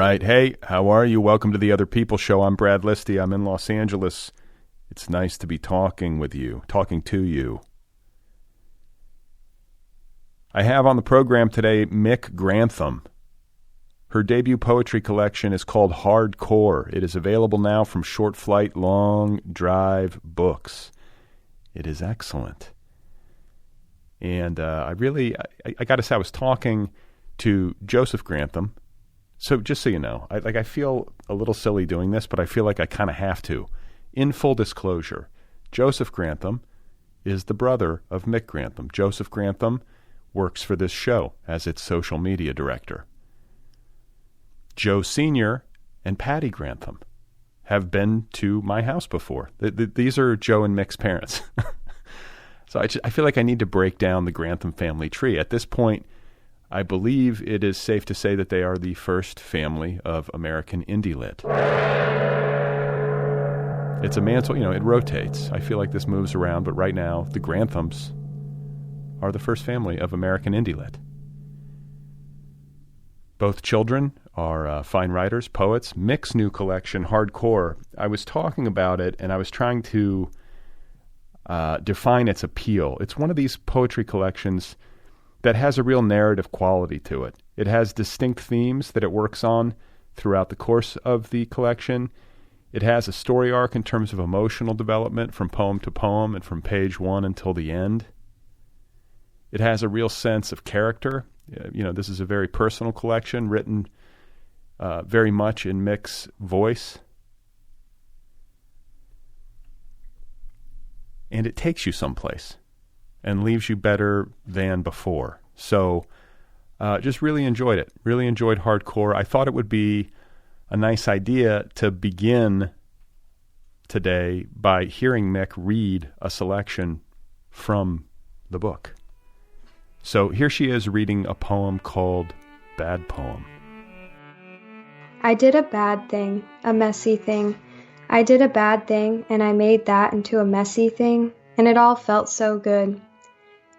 right. Hey, how are you? Welcome to the Otherppl Show. I'm Brad Listi. I'm in Los Angeles. It's nice to be talking to you. I have on the program today Mik Grantham. Her debut poetry collection is called Hardcore. It is available now from Short Flight Long Drive Books. It is excellent. And I got to say, I was talking to Joseph Grantham. So just so you know, I feel a little silly doing this, but I feel like I kind of have to. In full disclosure, Joseph Grantham is the brother of Mik Grantham. Joseph Grantham works for this show as its social media director. Joe Sr. and Patty Grantham have been to my house before. These are Joe and Mik's parents. So I feel like I need to break down the Grantham family tree. At this point, I believe it is safe to say that they are the first family of American indie lit. It's a mantle, it rotates. I feel like this moves around, but right now, the Granthams are the first family of American indie lit. Both children are fine writers, poets. Mik's new collection, Hardcore, I was talking about it, and I was trying to define its appeal. It's one of these poetry collections that has a real narrative quality to it. It has distinct themes that it works on throughout the course of the collection. It has a story arc in terms of emotional development from poem to poem and from page one until the end. It has a real sense of character. This is a very personal collection written very much in Mik's voice. And it takes you someplace and leaves you better than before. So just really enjoyed it. Really enjoyed Hardcore. I thought it would be a nice idea to begin today by hearing Mik read a selection from the book. So here she is reading a poem called Bad Poem. I did a bad thing, a messy thing. I did a bad thing, and I made that into a messy thing, and it all felt so good.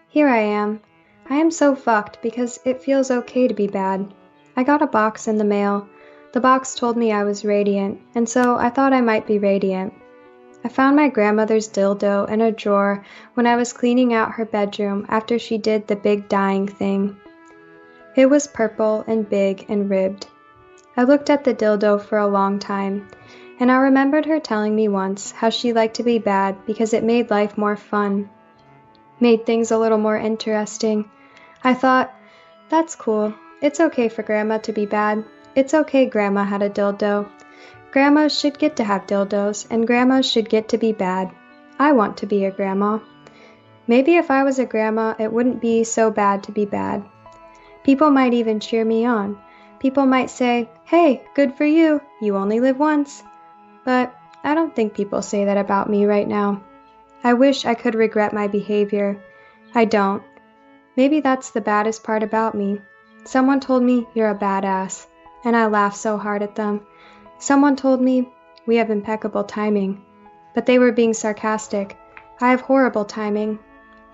Here I am. I am so fucked because it feels okay to be bad. I got a box in the mail. The box told me I was radiant, and so I thought I might be radiant. I found my grandmother's dildo in a drawer when I was cleaning out her bedroom after she did the big dying thing. It was purple and big and ribbed. I looked at the dildo for a long time, and I remembered her telling me once how she liked to be bad because it made life more fun. Made things a little more interesting. I thought, that's cool. It's okay for Grandma to be bad. It's okay Grandma had a dildo. Grandmas should get to have dildos, and grandmas should get to be bad. I want to be a grandma. Maybe if I was a grandma, it wouldn't be so bad to be bad. People might even cheer me on. People might say, hey, good for you. You only live once. But I don't think people say that about me right now. I wish I could regret my behavior. I don't. Maybe that's the baddest part about me. Someone told me, you're a badass, and I laughed so hard at them. Someone told me, we have impeccable timing, but they were being sarcastic. I have horrible timing.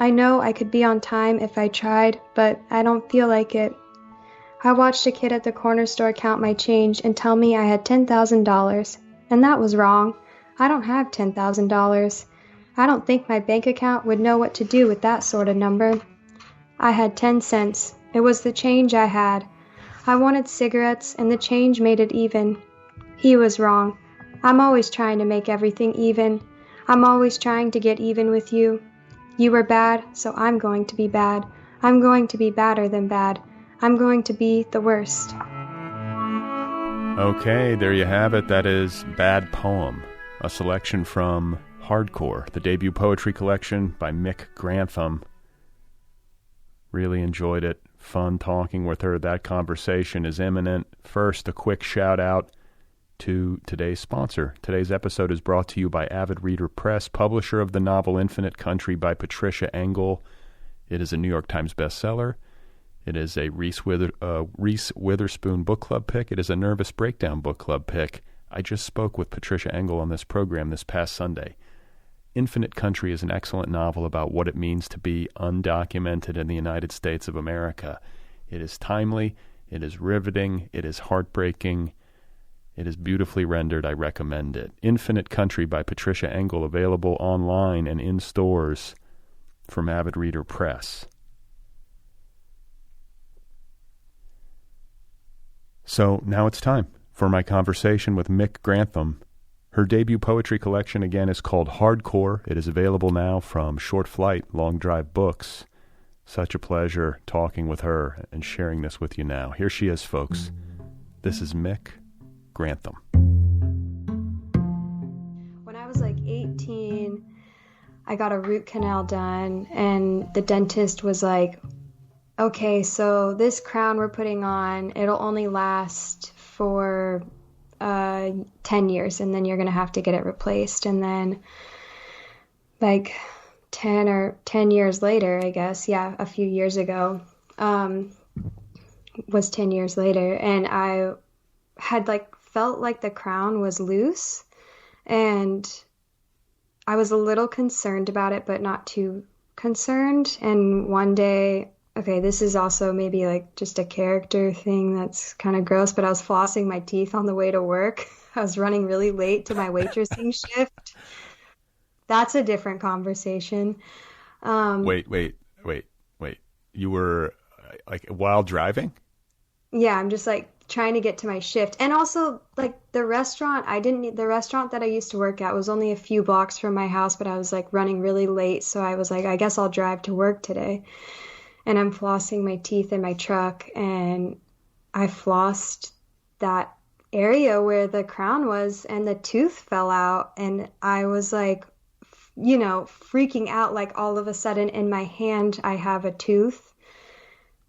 I know I could be on time if I tried, but I don't feel like it. I watched a kid at the corner store count my change and tell me I had $10,000, and that was wrong. I don't have $10,000. I don't think my bank account would know what to do with that sort of number. I had 10 cents. It was the change I had. I wanted cigarettes, and the change made it even. He was wrong. I'm always trying to make everything even. I'm always trying to get even with you. You were bad, so I'm going to be bad. I'm going to be badder than bad. I'm going to be the worst. Okay, there you have it. That is Bad Poem, a selection from Hardcore, the debut poetry collection by Mik Grantham. Really enjoyed it. Fun talking with her. That conversation is imminent. First, a quick shout out to today's sponsor. Today's episode is brought to you by Avid Reader Press, publisher of the novel Infinite Country by Patricia Engel. It is a New York Times bestseller. It is a Reese Witherspoon book club pick. It is a Nervous Breakdown book club pick. I just spoke with Patricia Engel on this program this past Sunday. Infinite Country is an excellent novel about what it means to be undocumented in the United States of America. It is timely, it is riveting, it is heartbreaking, It is beautifully rendered. I recommend it. Infinite Country by Patricia Engel, available online and in stores from Avid Reader Press. So now it's time for my conversation with Mik Grantham. Her debut poetry collection, again, is called Hardcore. It is available now from Short Flight, Long Drive Books. Such a pleasure talking with her and sharing this with you now. Here she is, folks. This is Mik Grantham. When I was like 18, I got a root canal done, and the dentist was like, okay, so this crown we're putting on, it'll only last for 10 years, and then you're going to have to get it replaced. And then like 10 years later, I guess, a few years ago, was 10 years later, and I had felt like the crown was loose, and I was a little concerned about it, but not too concerned. And one day, okay, this is also maybe just a character thing that's kind of gross, but I was flossing my teeth on the way to work. I was running really late to my waitressing shift. That's a different conversation. Wait. You were while driving? Yeah, I'm just trying to get to my shift. And also the restaurant that I used to work at was only a few blocks from my house, but I was running really late. So I was I guess I'll drive to work today. And I'm flossing my teeth in my truck, and I flossed that area where the crown was, and the tooth fell out, and I was freaking out. All of a sudden in my hand I have a tooth,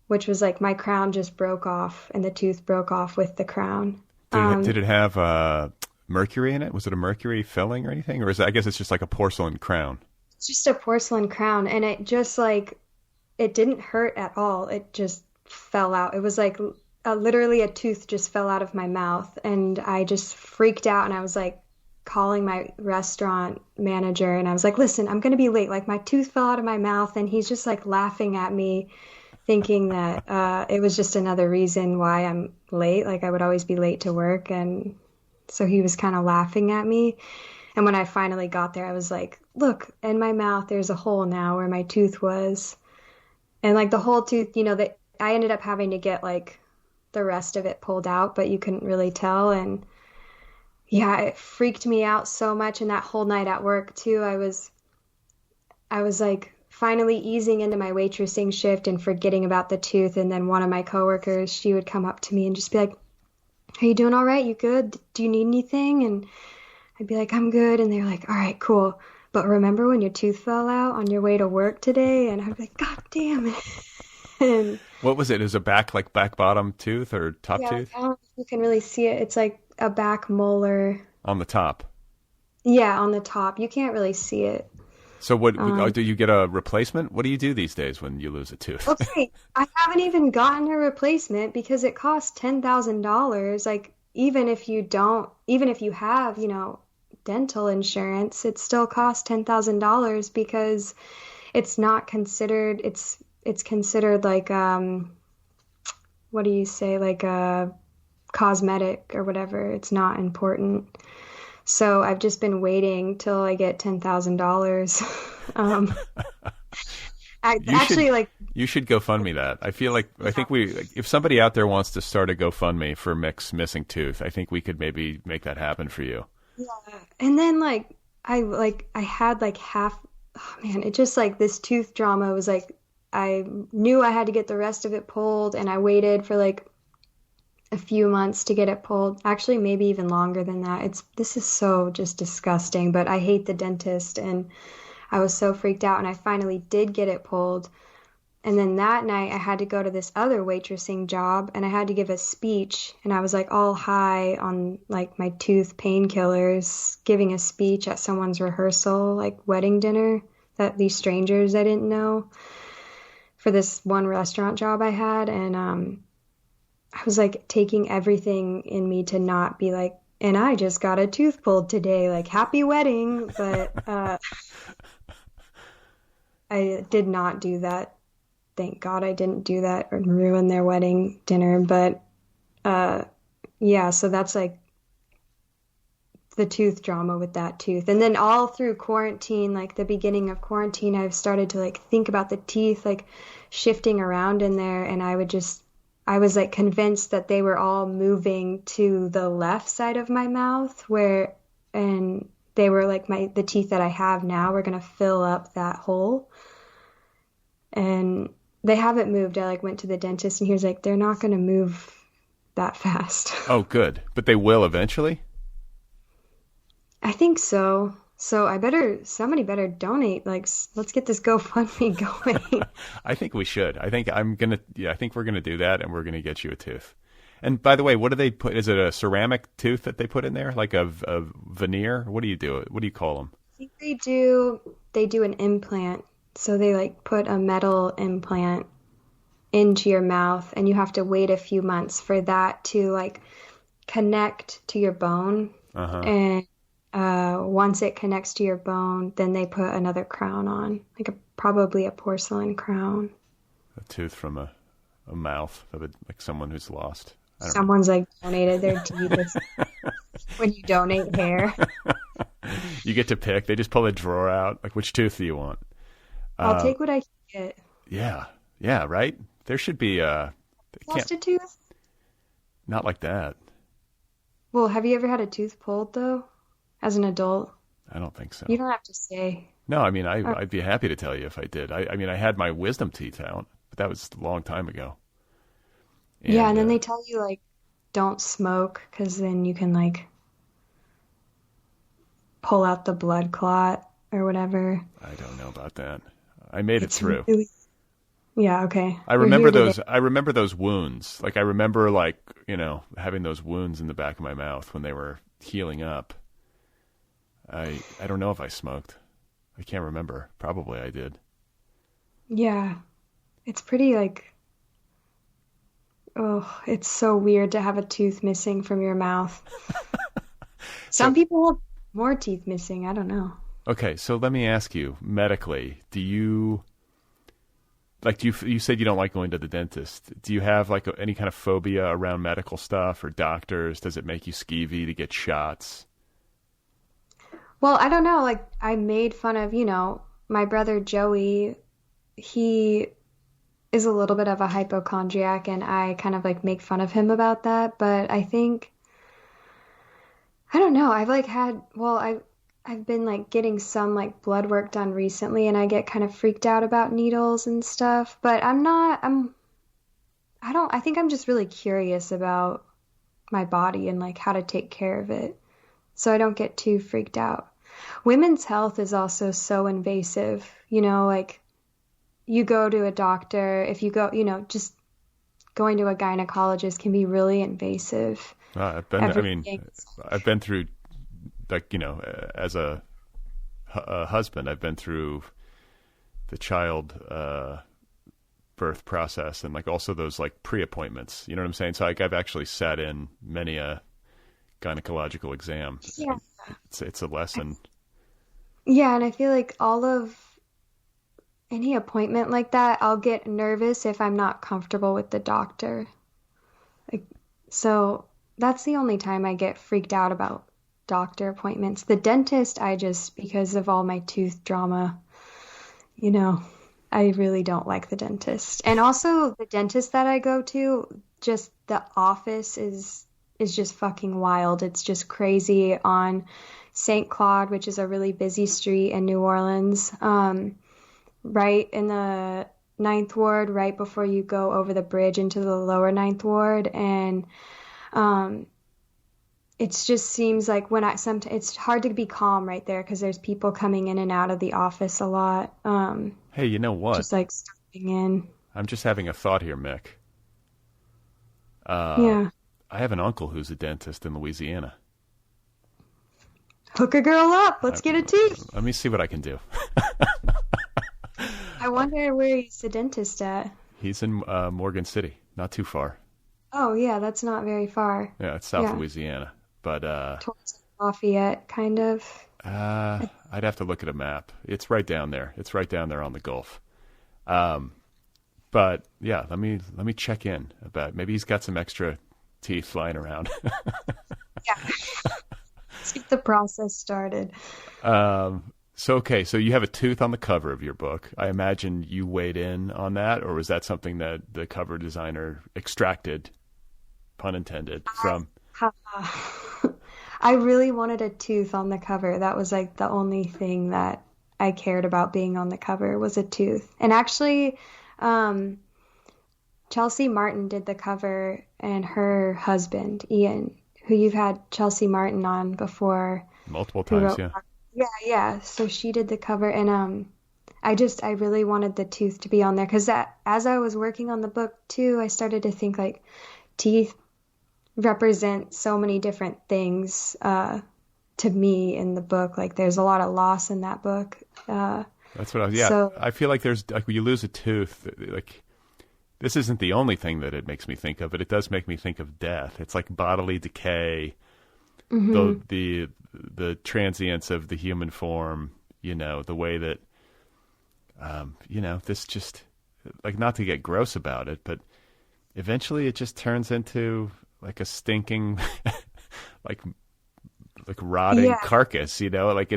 which was my crown just broke off, and the tooth broke off with the crown. Did it have mercury in it? Was it a mercury filling or anything? Or I guess it's just a porcelain crown? It's just a porcelain crown, and it just it didn't hurt at all. It just fell out. It was literally a tooth just fell out of my mouth, and I just freaked out, and I was calling my restaurant manager, and I was listen, I'm going to be late. My tooth fell out of my mouth, and he's just laughing at me, thinking that it was just another reason why I'm late. I would always be late to work, and so he was kind of laughing at me. And when I finally got there, I was look, in my mouth there's a hole now where my tooth was. And the whole tooth, that I ended up having to get the rest of it pulled out, but you couldn't really tell. And yeah, it freaked me out so much. And that whole night at work too, I was finally easing into my waitressing shift and forgetting about the tooth. And then one of my coworkers, she would come up to me and just be like, "Are you doing all right? You good? Do you need anything?" And I'd be like, "I'm good." And they're like, "All right, cool. But remember when your tooth fell out on your way to work today?" And I'd be like, "God damn it." And what was it? Is it back bottom tooth or top tooth? I don't know if you can really see it. It's a back molar. On the top? Yeah, on the top. You can't really see it. So what do you get a replacement? What do you do these days when you lose a tooth? Okay, I haven't even gotten a replacement because it costs $10,000. Even if you have, dental insurance, it still costs $10,000 because it's not considered, it's considered what do you say, a cosmetic or whatever. It's not important. So I've just been waiting till I get $10,000. You should GoFundMe that. I feel I think if somebody out there wants to start a GoFundMe for Mik's missing tooth, I think we could maybe make that happen for you. Yeah. And then I had half, oh man, it just this tooth drama was I knew I had to get the rest of it pulled, and I waited for a few months to get it pulled. Actually, maybe even longer than that. This is so just disgusting, but I hate the dentist, and I was so freaked out, and I finally did get it pulled. And then that night I had to go to this other waitressing job, and I had to give a speech, and I was all high on my tooth painkillers, giving a speech at someone's rehearsal, wedding dinner, that these strangers I didn't know, for this one restaurant job I had. And I was taking everything in me to not be and I just got a tooth pulled today, happy wedding. But I did not do that. Thank God I didn't do that or ruin their wedding dinner. But yeah, so that's the tooth drama with that tooth. And then all through quarantine, like the beginning of quarantine, I've started to like think about the teeth like shifting around in there, and I was like convinced that they were all moving to the left side of my mouth and they were like the teeth that I have now were going to fill up that hole. And they haven't moved. I like went to the dentist and he was like, they're not going to move that fast. Oh, good. But they will eventually? I think so. So somebody better donate. Like, let's get this GoFundMe going. I think we should. I think we're going to do that, and we're going to get you a tooth. And by the way, what do they put? Is it a ceramic tooth that they put in there? Like a veneer? What do you do? What do you call them? I think they do an implant. So they like put a metal implant into your mouth, and you have to wait a few months for that to like connect to your bone. And once it connects to your bone, then they put another crown on, like probably a porcelain crown. A tooth from a mouth of like someone who's lost. Someone's like donated their teeth. When you donate hair, you get to pick. They just pull a drawer out. Like, which tooth do you want? I'll take what I can get. Yeah, right. There should be lost a tooth. Not like that. Well, have you ever had a tooth pulled though? As an adult? I don't think so. You don't have to say. No, I mean, I'd be happy to tell you if I did. I mean, I had my wisdom teeth out, but that was a long time ago. And then they tell you, like, don't smoke, because then you can, like, pull out the blood clot or whatever. I don't know about that. I made it through. Really... Yeah, okay. I remember those wounds. Like, I remember, like, having those wounds in the back of my mouth when they were healing up. I don't know if I smoked. I can't remember. Probably I did. Yeah. It's pretty like, it's so weird to have a tooth missing from your mouth. Some people have more teeth missing. I don't know. Okay, so let me ask you, medically, you said you don't like going to the dentist. Do you have like any kind of phobia around medical stuff or doctors? Does it make you skeevy to get shots? Well, I don't know. Like, I made fun of, my brother Joey. He is a little bit of a hypochondriac, and I kind of like make fun of him about that. But I think, I don't know. I've been like getting some like blood work done recently, and I get kind of freaked out about needles and stuff. But I think I'm just really curious about my body and like how to take care of it, so I don't get too freaked out. Women's health is also so invasive, like you go to a doctor, if you go, just going to a gynecologist can be really invasive. I've been through, like, as a husband, I've been through the child birth process and like also those like pre-appointments, you know what I'm saying? So like I've actually sat in many a gynecological exam. Yeah. It's a lesson. Yeah, and I feel like all of any appointment like that, I'll get nervous if I'm not comfortable with the doctor. Like, so that's the only time I get freaked out about doctor appointments. The dentist, because of all my tooth drama, I really don't like the dentist. And also the dentist that I go to, just the office is just fucking wild. It's just crazy on St. Claude, which is a really busy street in New Orleans, right in the Ninth Ward, right before you go over the bridge into the lower Ninth Ward. And it just seems like it's hard to be calm right there because there's people coming in and out of the office a lot. Hey, you know what? Just like stopping in. I'm just having a thought here, Mick. Yeah. I have an uncle who's a dentist in Louisiana. Hook a girl up. Let's get a tooth. Let me see what I can do. I wonder where he's a dentist at. He's in Morgan City, not too far. Oh, yeah, that's not very far. Yeah, it's South Louisiana. But towards Lafayette, kind of. I'd have to look at a map. It's right down there. It's right down there on the Gulf. But yeah, let me check in about maybe he's got some extra teeth lying around. Yeah. Get the process started. So you have a tooth on the cover of your book. I imagine you weighed in on that, or was that something that the cover designer extracted, pun intended, from? I really wanted a tooth on the cover. That was like the only thing that I cared about being on the cover was a tooth. And actually, um, Chelsea Martin did the cover, and her husband, Ian, who you've had Chelsea Martin on before, Multiple who times, wrote, yeah. yeah, yeah. So she did the cover, and I really wanted the tooth to be on there because that as I was working on the book too, I started to think like teeth represent so many different things to me in the book. Like there's a lot of loss in that book. That's what yeah. So I feel like there's like when you lose a tooth, like this isn't the only thing that it makes me think of, but it does make me think of death. It's like bodily decay, mhm. the transience of the human form, the way that, this just, like, not to get gross about it, but eventually it just turns into like a stinking, like, like rotting Yeah, carcass, like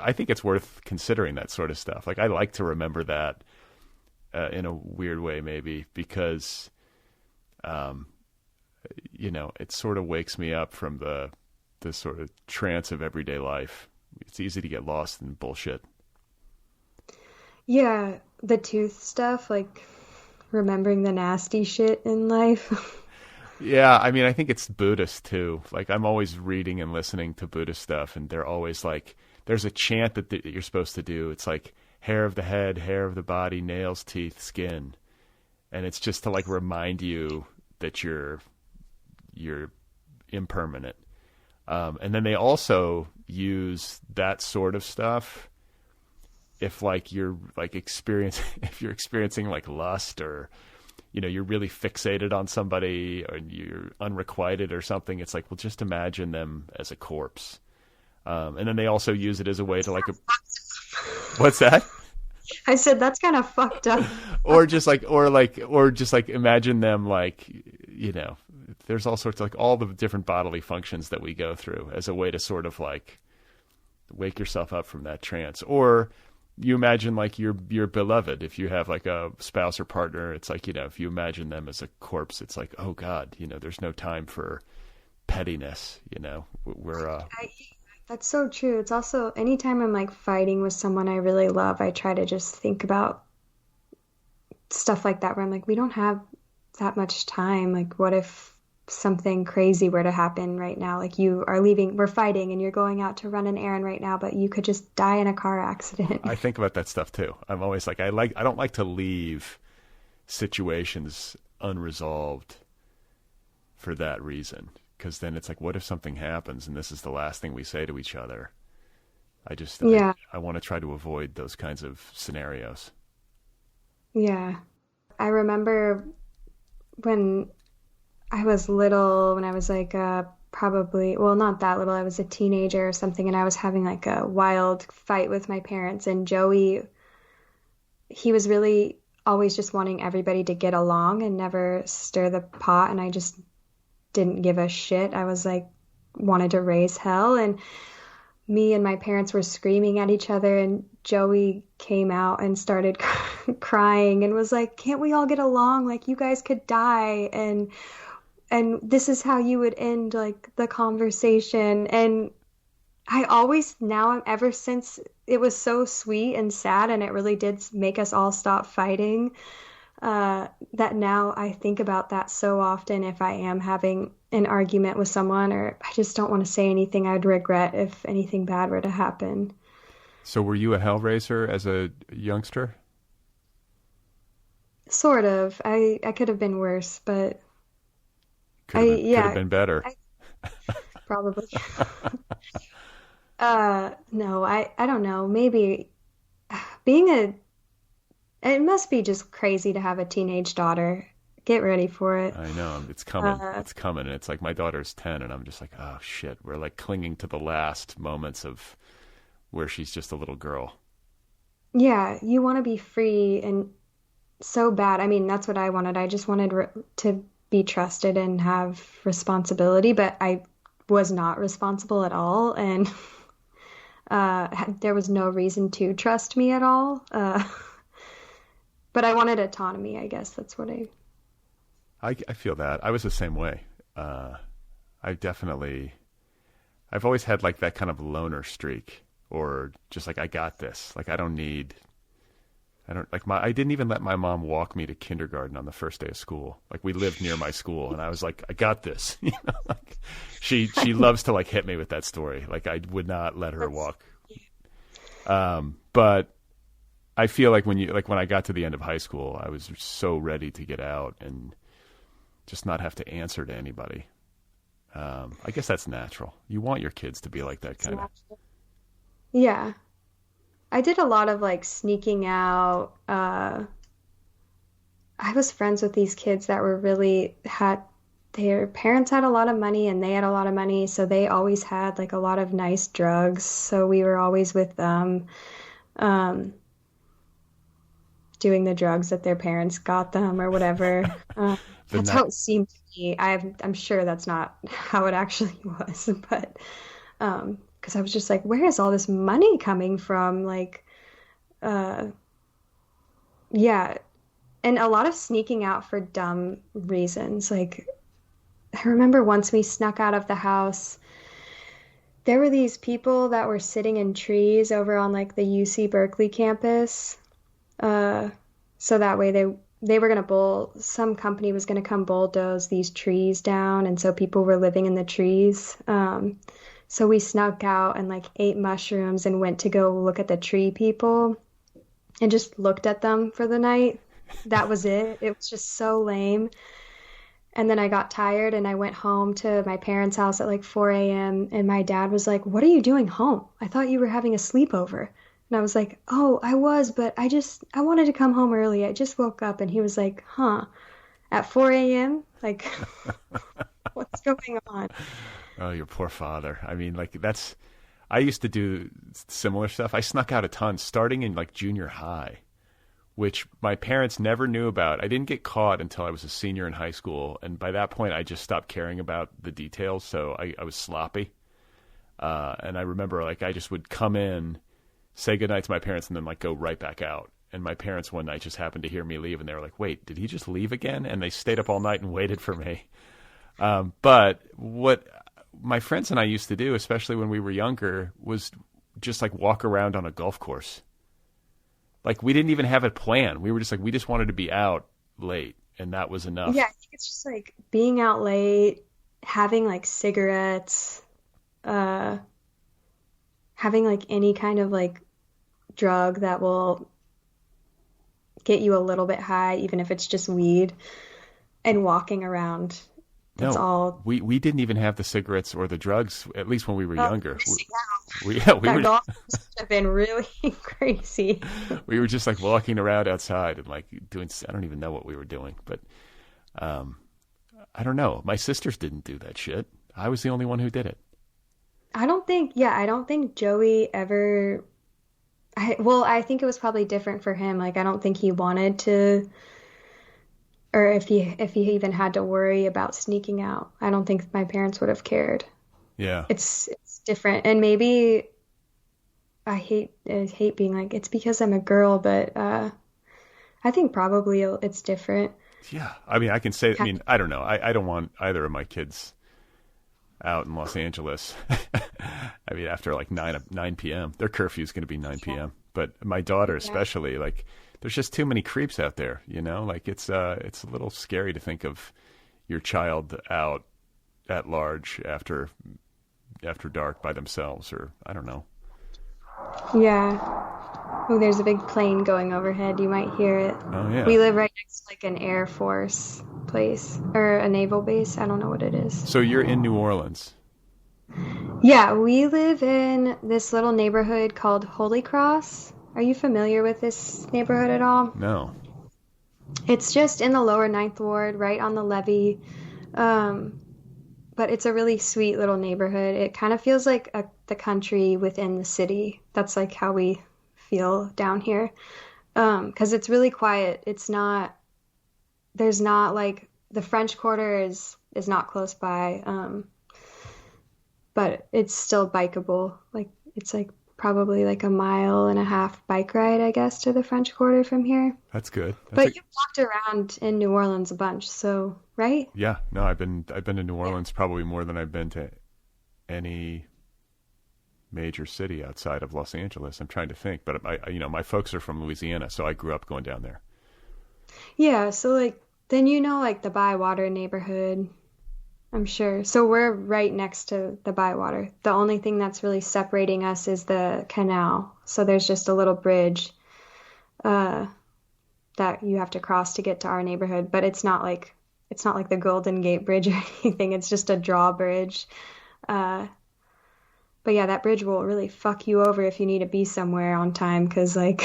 I think it's worth considering that sort of stuff. Like I like to remember that in a weird way, maybe because, um, it sort of wakes me up from the sort of trance of everyday life. It's easy to get lost in bullshit. yeah, the tooth stuff, like remembering the nasty shit in life. Yeah, I mean, I think it's Buddhist too. Like, I'm always reading and listening to Buddhist stuff, and they're always like, there's a chant that you're supposed to do. It's like hair of the head, hair of the body, nails, teeth, skin, and it's just to like remind you that you're impermanent. And then they also use that sort of stuff if like you're like if you're experiencing like lust, or you're really fixated on somebody, or you're unrequited or something. It's like, well, just imagine them as a corpse. And then they also use it as a way to like what's that? I said that's kind of fucked up. or just like imagine them like, there's all sorts of like all the different bodily functions that we go through as a way to sort of like wake yourself up from that trance. Or you imagine like your beloved, if you have like a spouse or partner, it's like, if you imagine them as a corpse, it's like, oh God, there's no time for pettiness. We're That's so true. It's also anytime I'm like fighting with someone I really love, I try to just think about stuff like that where I'm like, we don't have that much time. Like, what if something crazy were to happen right now? Like, you are leaving, we're fighting, and you're going out to run an errand right now, but you could just die in a car accident. I think about that stuff too. I'm always like, I don't like to leave situations unresolved for that reason. Because then it's like, what if something happens and this is the last thing we say to each other? Yeah, I want to try to avoid those kinds of scenarios. yeah. I remember when I was little, when I was like probably, well, not that little, I was a teenager or something, and I was having like a wild fight with my parents, and Joey, he was really always just wanting everybody to get along and never stir the pot, and I just didn't give a shit. I was like, wanted to raise hell, and me and my parents were screaming at each other, and Joey came out and started crying and was like, can't we all get along? Like, you guys could die, and this is how you would end like the conversation. And I always now, ever since, it was so sweet and sad, and it really did make us all stop fighting, that now I think about that so often if I am having an argument with someone, or I just don't want to say anything I'd regret if anything bad were to happen. So were you a hellraiser as a youngster? Sort of. I could have been worse, but Could have yeah, been better. I probably. No, I don't know. Maybe being it must be just crazy to have a teenage daughter. Get ready for it. I know, it's coming. Uh, It's coming. And it's like my daughter's 10, and I'm just like, oh shit. We're like clinging to the last moments of where she's just a little girl. yeah, you want to be free and so bad. I mean, that's what I wanted. I just wanted to be trusted and have responsibility, but I was not responsible at all, and there was no reason to trust me at all. But I wanted autonomy, I guess. That's what I feel that. I was the same way. I've always had like that kind of loner streak, or just like, I got this. Like, I didn't even let my mom walk me to kindergarten on the first day of school. Like, we lived near my school, and I was like, I got this. Like, she loves to like hit me with that story. Like, I would not let her walk. But I feel like when I got to the end of high school, I was so ready to get out and just not have to answer to anybody. I guess that's natural. You want your kids to be like that kind of. Yeah. I did a lot of like sneaking out. I was friends with these kids that were their parents had a lot of money and they had a lot of money, so they always had like a lot of nice drugs. So we were always with them, doing the drugs that their parents got them or whatever. That's how it seemed to me. I'm sure that's not how it actually was, but because I was just like, where is all this money coming from? Like, yeah. And a lot of sneaking out for dumb reasons. Like, I remember once we snuck out of the house, there were these people that were sitting in trees over on like the UC Berkeley campus. So that way they were going to some company was going to come bulldoze these trees down. And so people were living in the trees. So we snuck out and like ate mushrooms and went to go look at the tree people and just looked at them for the night. That was it. It was just so lame. And then I got tired and I went home to my parents' house at like 4 a.m. And my dad was like, "What are you doing home? I thought you were having a sleepover." And I was like, "Oh, I was, but I wanted to come home early. I just woke up." And he was like, "Huh, at 4 a.m.? Like, what's going on?" Oh, your poor father. I mean, like, I used to do similar stuff. I snuck out a ton starting in like junior high, which my parents never knew about. I didn't get caught until I was a senior in high school. And by that point, I just stopped caring about the details. So I was sloppy. And I remember like I just would come in, say goodnight to my parents, and then like go right back out. And my parents one night just happened to hear me leave, and they were like, "Wait, did he just leave again?" And they stayed up all night and waited for me. But what my friends and I used to do, especially when we were younger, was just like walk around on a golf course. Like, we didn't even have a plan. We were just like, we just wanted to be out late, and that was enough. Yeah, I think it's just like being out late, having like cigarettes, having like any kind of like drug that will get you a little bit high, even if it's just weed, and walking around. That's all. We didn't even have the cigarettes or the drugs, at least when we were younger. We that were. golf must have been really crazy. We were just like walking around outside and like doing. I don't even know what we were doing, but I don't know. My sisters didn't do that shit. I was the only one who did it. I don't think Joey ever. I think it was probably different for him. Like, I don't think he wanted to. Or if he even had to worry about sneaking out, I don't think my parents would have cared. Yeah, it's different, and maybe I hate being like it's because I'm a girl, but I think probably it's different. Yeah, I mean, I can say. I mean, I don't know. I don't want either of my kids out in Los Angeles. I mean, after like 9 p.m. Their curfew is going to be 9 p.m. But my daughter especially, like. There's just too many creeps out there, you know? Like, it's a little scary to think of your child out at large after dark by themselves, or I don't know. Yeah. Oh, there's a big plane going overhead. You might hear it. Oh, yeah. We live right next to like an Air Force place or a naval base. I don't know what it is. So you're in New Orleans. Yeah, we live in this little neighborhood called Holy Cross. Are you familiar with this neighborhood at all? No. It's just in the lower Ninth Ward, right on the levee. But it's a really sweet little neighborhood. It kind of feels like the country within the city. That's like how we feel down here. 'Cause it's really quiet. There's not like the French Quarter is not close by. but it's still bikeable. Like it's like probably like a mile and a half bike ride, I guess, to the French Quarter from here. That's good. But you walked around in New Orleans a bunch, so right? Yeah, no, I've been to New Orleans probably more than I've been to any major city outside of Los Angeles. I'm trying to think, but my folks are from Louisiana, so I grew up going down there. Yeah, so like then like the Bywater neighborhood, I'm sure. So we're right next to the Bywater. The only thing that's really separating us is the canal. So there's just a little bridge uh that you have to cross to get to our neighborhood, but it's not like the Golden Gate Bridge or anything. It's just a drawbridge. Uh but yeah, that bridge will really fuck you over if you need to be somewhere on time because like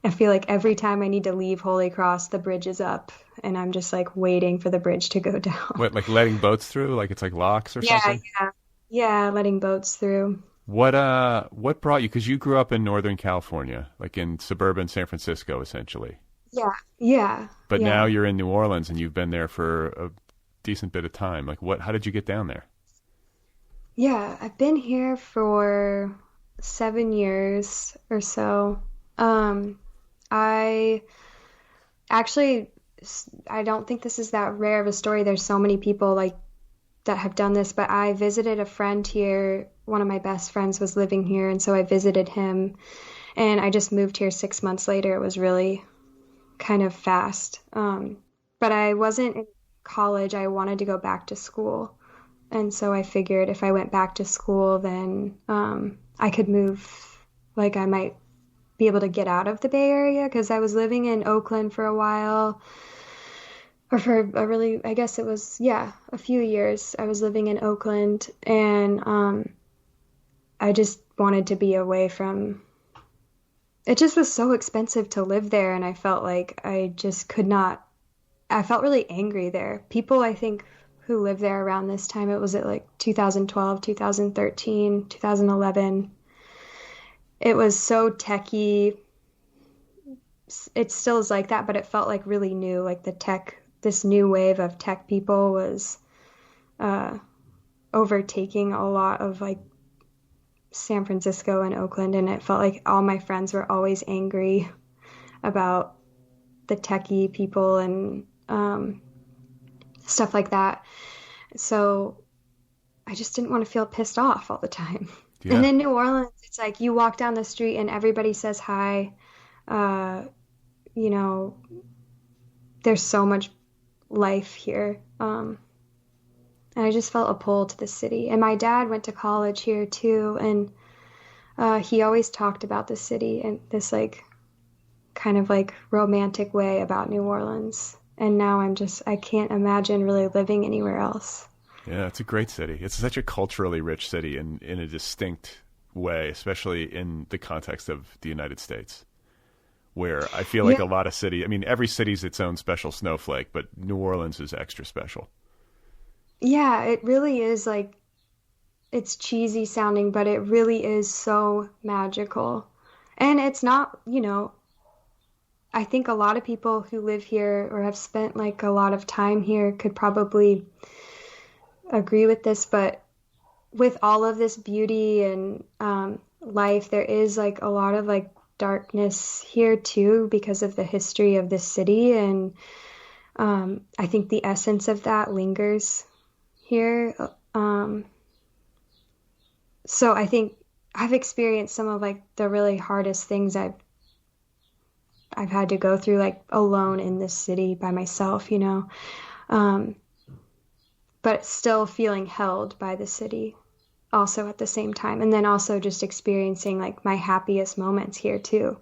I feel like every time I need to leave Holy Cross, the bridge is up, and I'm just like waiting for the bridge to go down. What, like letting boats through? Like it's like locks or Yeah, something? yeah, yeah, letting boats through. What brought you? Because you grew up in Northern California, like in suburban San Francisco, essentially. Yeah, yeah, But now yeah. you're in New Orleans and you've been there for a decent bit of time. Like what? How did you get down there? Yeah, I've been here for 7 years or so. Um, I actually, I don't think this is that rare of a story. There's so many people like that have done this, but I visited a friend here. One of my best friends was living here, and so I visited him, and I just moved here 6 months later. It was really kind of fast. But I wasn't in college. I wanted to go back to school. And so I figured if I went back to school, then I could move, like I might be able to get out of the Bay Area because I was living in Oakland for a while, or for a really, I guess it was, yeah, a few years. I was living in Oakland, and I just wanted to be away from, it just was so expensive to live there, and I felt like I just could not, I felt really angry there. People, I think, who lived there around this time, it was at like 2012, 2013, 2011. It was so techy. It still is like that, but it felt like really new. Like the tech, this new wave of tech people was uh, overtaking a lot of like San Francisco and Oakland, and it felt like all my friends were always angry about the techie people and stuff like that. So I just didn't want to feel pissed off all the time. And Yeah. in New Orleans, it's like you walk down the street and everybody says hi. Uh, you know, there's so much life here. And I just felt a pull to the city. And my dad went to college here too, and he always talked about the city in this like kind of like romantic way about New Orleans. And now I can't imagine really living anywhere else. Yeah, it's a great city. It's such a culturally rich city in a distinct way, especially in the context of the United States, where I feel like Yeah, a lot of I mean, every city's its own special snowflake, but New Orleans is extra special. yeah, it really is like it's cheesy sounding, but it really is so magical. And it's not, I think a lot of people who live here or have spent like a lot of time here could probably agree with this, but with all of this beauty and life, there is like a lot of like darkness here too because of the history of this city. And I think the essence of that lingers here. Um, so I think I've experienced some of like the really hardest things I've had to go through like alone in this city by myself. Um, but still feeling held by the city also at the same time. And then also just experiencing like my happiest moments here too,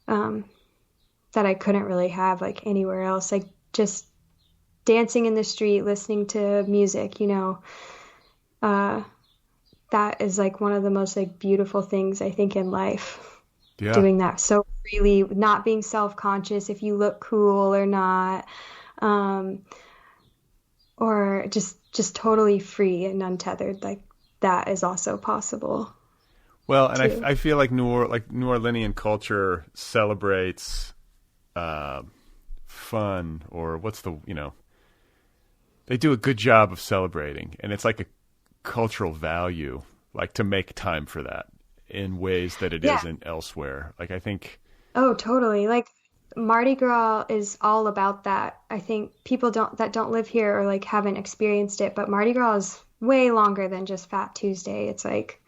um, that I couldn't really have like anywhere else. Like just dancing in the street, listening to music. Uh, that is like one of the most like beautiful things I think in life. Yeah. Doing that so freely, not being self-conscious if you look cool or not, um, or just totally free and untethered. Like that is also possible Well, and too. I feel like New Orleanian culture celebrates uh, fun, or what's the they do a good job of celebrating, and it's like a cultural value, like to make time for that in ways that it isn't elsewhere. Like I think, Oh, totally. Like Mardi Gras is all about that. I think people don't live here or like haven't experienced it, but Mardi Gras is way longer than just Fat Tuesday. It's like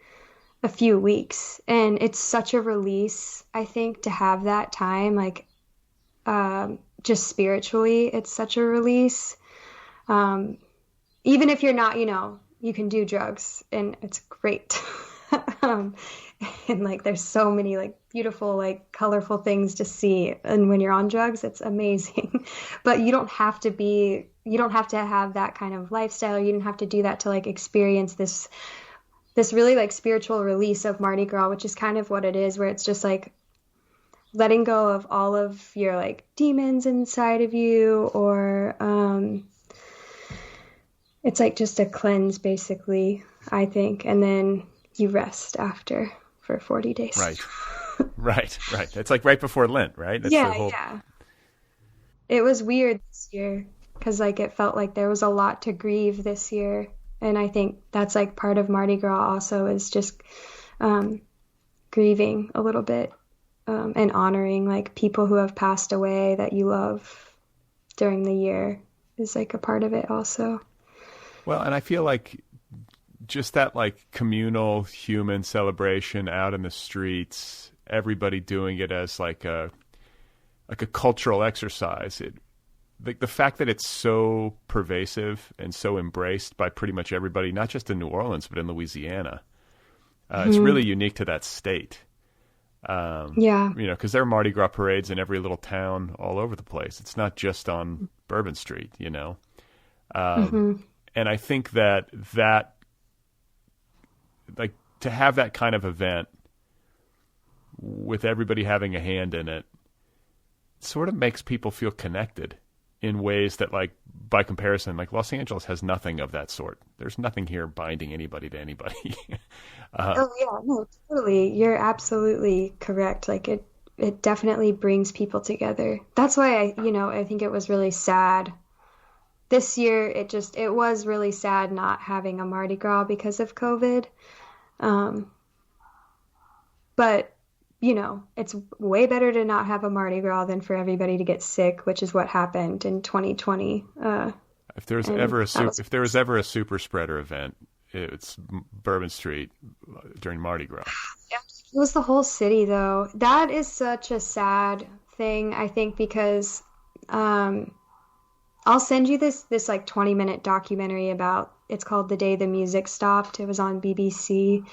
a few weeks, and it's such a release, I think, to have that time, like just spiritually, it's such a release. Even if you're not, you can do drugs and it's great. um, and like there's so many like beautiful, like colorful things to see, and when you're on drugs it's amazing. But you don't have to have that kind of lifestyle. You don't have to do that to like experience this really like spiritual release of Mardi Gras, which is kind of what it is, where it's just like letting go of all of your like demons inside of you, or it's like just a cleanse basically, I think, and then you rest after for 40 days. Right. It's like right before Lent, right? That's yeah. It was weird this year because like it felt like there was a lot to grieve this year. And I think that's like part of Mardi Gras also is just grieving a little bit and honoring like people who have passed away that you love during the year is like a part of it also. Well, and I feel like just that like communal human celebration out in the streets, everybody doing it as like a cultural exercise. The fact that it's so pervasive and so embraced by pretty much everybody, not just in New Orleans, but in Louisiana, it's really unique to that state. Because there are Mardi Gras parades in every little town all over the place. It's not just on Bourbon Street, And I think that like to have that kind of event with everybody having a hand in it sort of makes people feel connected in ways that, like, by comparison, like Los Angeles has nothing of that sort. There's nothing here binding anybody to anybody. No, totally. You're absolutely correct. Like it definitely brings people together. That's why I think it was really sad. This year, it was really sad not having a Mardi Gras because of COVID. But it's way better to not have a Mardi Gras than for everybody to get sick, which is what happened in 2020. If there was ever a super spreader event, it's Bourbon Street during Mardi Gras. Yeah, it was the whole city, though. That is such a sad thing, I think, because I'll send you this like 20-minute documentary about. It's called The Day the Music Stopped. It was on BBC.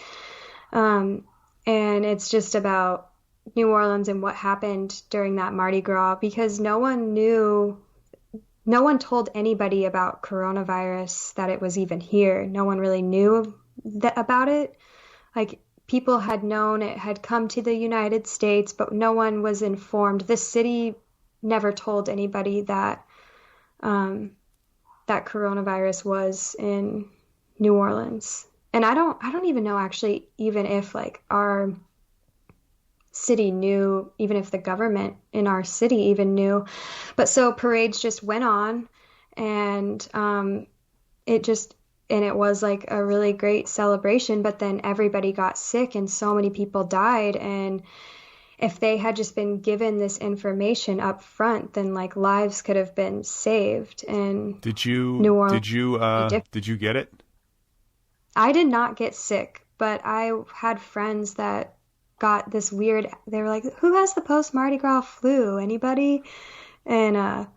And it's just about New Orleans and what happened during that Mardi Gras, because no one told anybody about coronavirus, that it was even here. No one really knew about it. Like, people had known it had come to the United States, but no one was informed. The city never told anybody that that coronavirus was in New Orleans. And I don't even know actually, even if like our city knew, even if the government in our city even knew. But so parades just went on, and it was like a really great celebration, but then everybody got sick and so many people died. And if they had just been given this information up front, then like lives could have been saved. And did you get it? I did not get sick, but I had friends that got this weird, they were like, who has the post Mardi Gras flu? Anybody? And I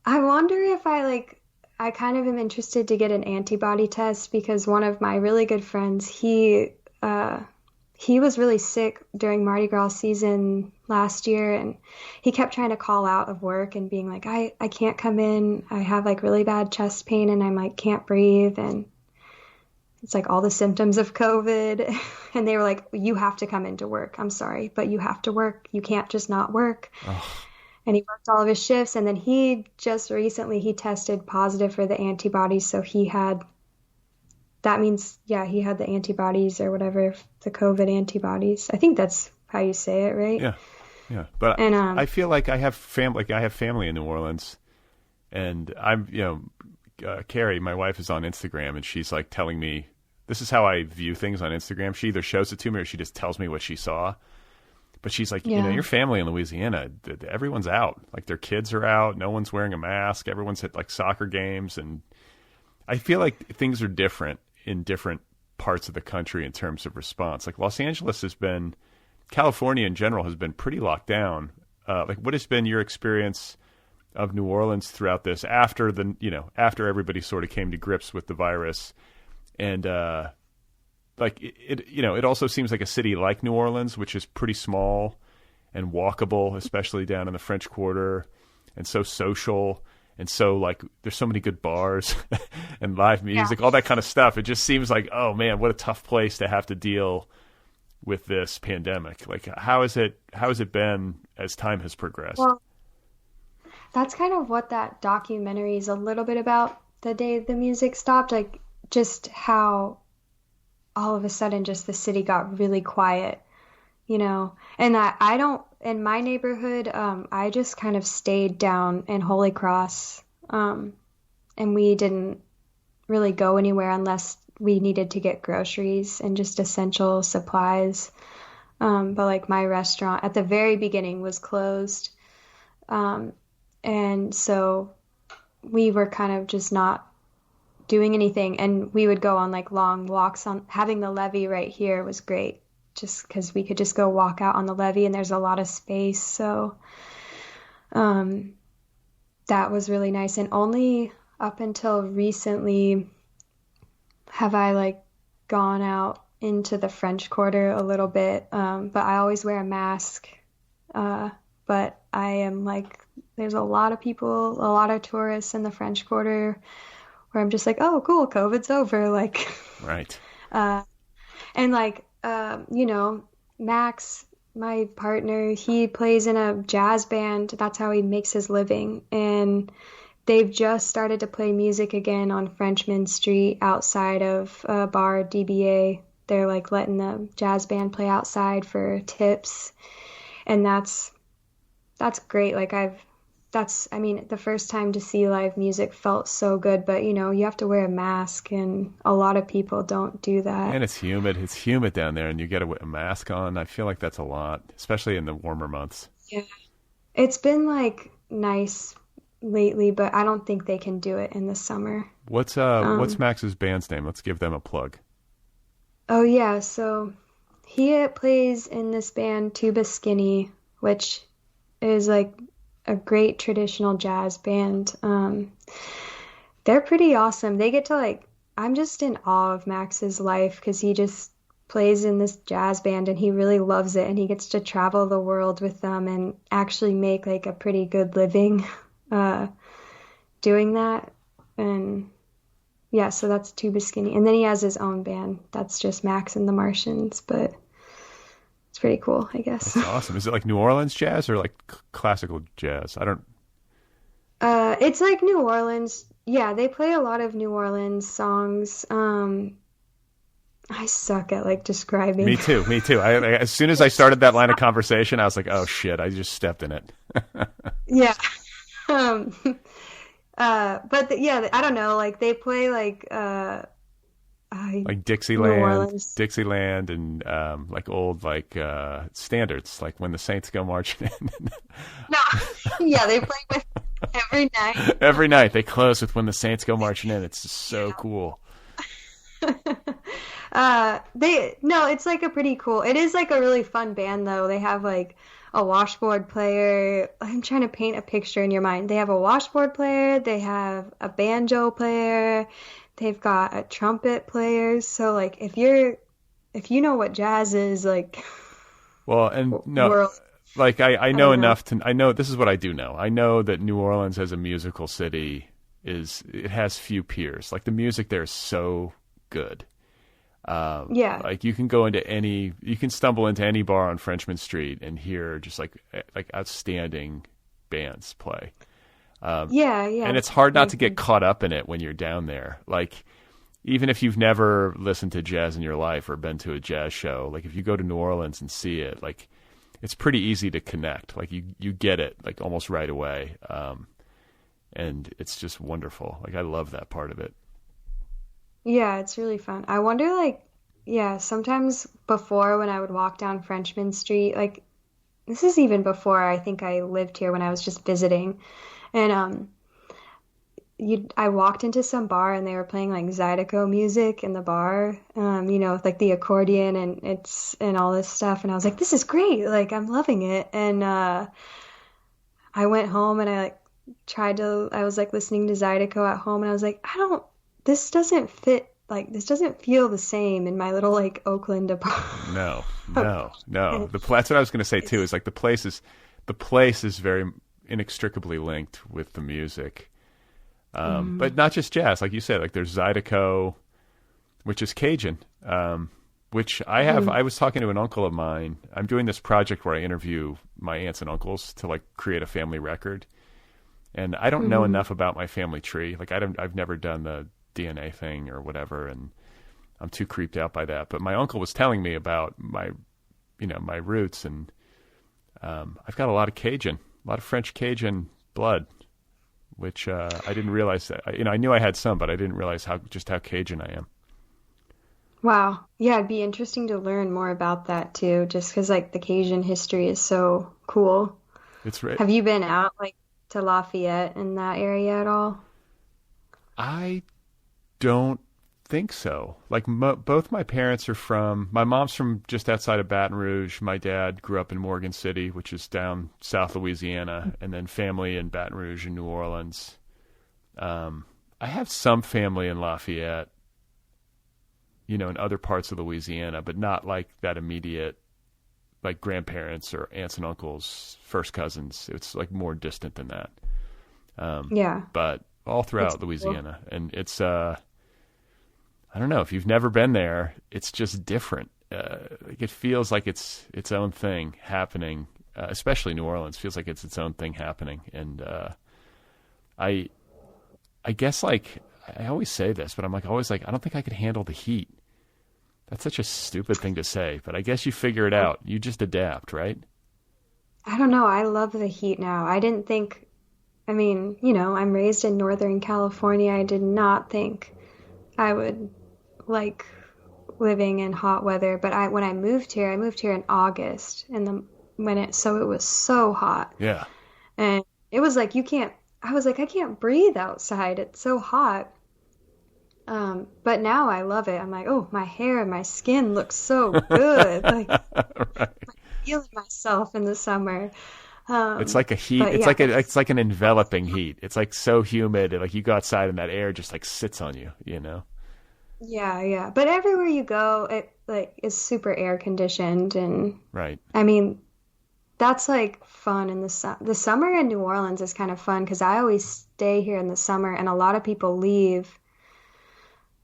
wonder if I kind of am interested to get an antibody test, because one of my really good friends, he was really sick during Mardi Gras season last year, and he kept trying to call out of work and being like, I can't come in. I have like really bad chest pain and I'm like, can't breathe. And it's like all the symptoms of COVID. And they were like, you have to come into work. I'm sorry, but you have to work. You can't just not work. Oh. And he worked all of his shifts. And then he just recently, he tested positive for the antibodies. So he had the antibodies or whatever, the COVID antibodies. I think that's how you say it, right? Yeah. Yeah. But I feel like I have family in New Orleans, and I'm, Carrie, my wife, is on Instagram, and she's like telling me, this is how I view things on Instagram. She either shows it to me or she just tells me what she saw. But she's like, you know, your family in Louisiana, everyone's out. Like their kids are out. No one's wearing a mask. Everyone's at like soccer games. And I feel like things are different in different parts of the country in terms of response. Like Los Angeles has been, California in general has been pretty locked down. Like what has been your experience of New Orleans throughout this after after everybody sort of came to grips with the virus? And like it also seems like a city like New Orleans, which is pretty small and walkable, especially down in the French Quarter, and so social, and so like there's so many good bars and live music, all that kind of stuff. It just seems like, oh man, what a tough place to have to deal with this pandemic. Like how has it been as time has progressed? Well, that's kind of what that documentary is a little bit about, the day the music stopped, like just how all of a sudden just the city got really quiet, and I don't, in my neighborhood, I just kind of stayed down in Holy Cross, and we didn't really go anywhere unless we needed to get groceries and just essential supplies. But like my restaurant at the very beginning was closed. And so we were kind of just not doing anything, and we would go on like long walks. On having the levee right here was great, just because we could just go walk out on the levee and there's a lot of space. So that was really nice. And only up until recently have I like gone out into the French Quarter a little bit, but I always wear a mask. But I am like, there's a lot of people, a lot of tourists in the French Quarter, where I'm just like, oh, cool, COVID's over. Like, right. And like, Max, my partner, he plays in a jazz band. That's how he makes his living. And they've just started to play music again on Frenchman Street outside of a bar, DBA. They're like letting the jazz band play outside for tips. And that's great. Like the first time to see live music felt so good, but you have to wear a mask, and a lot of people don't do that. And it's humid. It's humid down there, and you get a mask on. I feel like that's a lot, especially in the warmer months. Yeah. It's been like nice lately, but I don't think they can do it in the summer. What's Max's band's name? Let's give them a plug. Oh yeah, so he plays in this band Tuba Skinny, which is like a great traditional jazz band. They're pretty awesome. They get to I'm just in awe of Max's life, because he just plays in this jazz band and he really loves it, and he gets to travel the world with them and actually make like a pretty good living doing that. And yeah, so that's Tuba Skinny. And then he has his own band that's just Max and the Martians, but it's pretty cool, I guess. That's awesome. Is it like New Orleans jazz or like classical jazz? I don't... It's like New Orleans. Yeah, they play a lot of New Orleans songs. I suck at like describing. Me too. As soon as I started that line of conversation, I was like, oh shit, I just stepped in it. Yeah. I don't know. Like they play like Dixieland, and like old standards, like When the Saints Go Marching In. No, yeah, they play with every night. Every night they close with When the Saints Go Marching In. It's just so cool. It's like a pretty cool. It is like a really fun band though. They have like a washboard player. I'm trying to paint a picture in your mind. They have a washboard player. They have a banjo player. They've got a trumpet player. So like if you know what jazz is, like, well, and no, like I know enough to, I know this is what I do know. I know that New Orleans as a musical city it has few peers. Like the music there is so good. Yeah. Like you can stumble into any bar on Frenchman Street and hear just like outstanding bands play. Yeah. And it's hard not to get caught up in it when you're down there. Like, even if you've never listened to jazz in your life or been to a jazz show, like if you go to New Orleans and see it, like it's pretty easy to connect. Like you get it like almost right away. and it's just wonderful. Like I love that part of it. Yeah, it's really fun. I wonder, like, yeah, sometimes before when I would walk down Frenchman Street, like, this is even before I think I lived here when I was just visiting. And I walked into some bar and they were playing like Zydeco music in the bar, with like the accordion and all this stuff. And I was like, this is great. Like, I'm loving it. And I went home and I like I was like listening to Zydeco at home and I was like, this doesn't fit. Like, this doesn't feel the same in my little like Oakland apartment. No. That's what I was going to say too, is like the place is very inextricably linked with the music. But not just jazz, like you said, like there's Zydeco, which is Cajun, which I have. I was talking to an uncle of mine. I'm doing this project where I interview my aunts and uncles to like create a family record. And I don't know enough about my family tree. Like I've never done the DNA thing or whatever. And I'm too creeped out by that. But my uncle was telling me about my roots. And I've got a lot of French Cajun blood, which I didn't realize that. I knew I had some, but I didn't realize how Cajun I am. Wow. Yeah, it'd be interesting to learn more about that too, just because like the Cajun history is so cool. It's right. Have you been out like to Lafayette in that area at all? I don't think so. Like both my parents are my mom's from just outside of Baton Rouge. My dad grew up in Morgan City, which is down South Louisiana, and then family in Baton Rouge and New Orleans. I have some family in Lafayette, in other parts of Louisiana, but not like that immediate, like grandparents or aunts and uncles, first cousins. It's like more distant than that. Yeah. But all throughout Louisiana. Cool. And it's, I don't know, if you've never been there, it's just different. It feels like it's its own thing happening, especially New Orleans feels like it's its own thing happening. And I guess, like, I always say this, but I'm like always like, I don't think I could handle the heat. That's such a stupid thing to say, but I guess you figure it out. You just adapt, right? I don't know. I love the heat now. I didn't think, I'm raised in Northern California. I did not think I would like living in hot weather, but when I moved here in August, and it was so hot. Yeah. And it was like I was like, I can't breathe outside. It's so hot. But now I love it. I'm like, oh, my hair and my skin looks so good. Like, right. I'm feeling myself in the summer. It's like a heat. It's like an enveloping heat. It's like so humid. Like you go outside and that air just like sits on you, Yeah, yeah. But everywhere you go, it like is super air conditioned, and right. That's like fun in the summer in New Orleans is kind of fun because I always stay here in the summer, and a lot of people leave,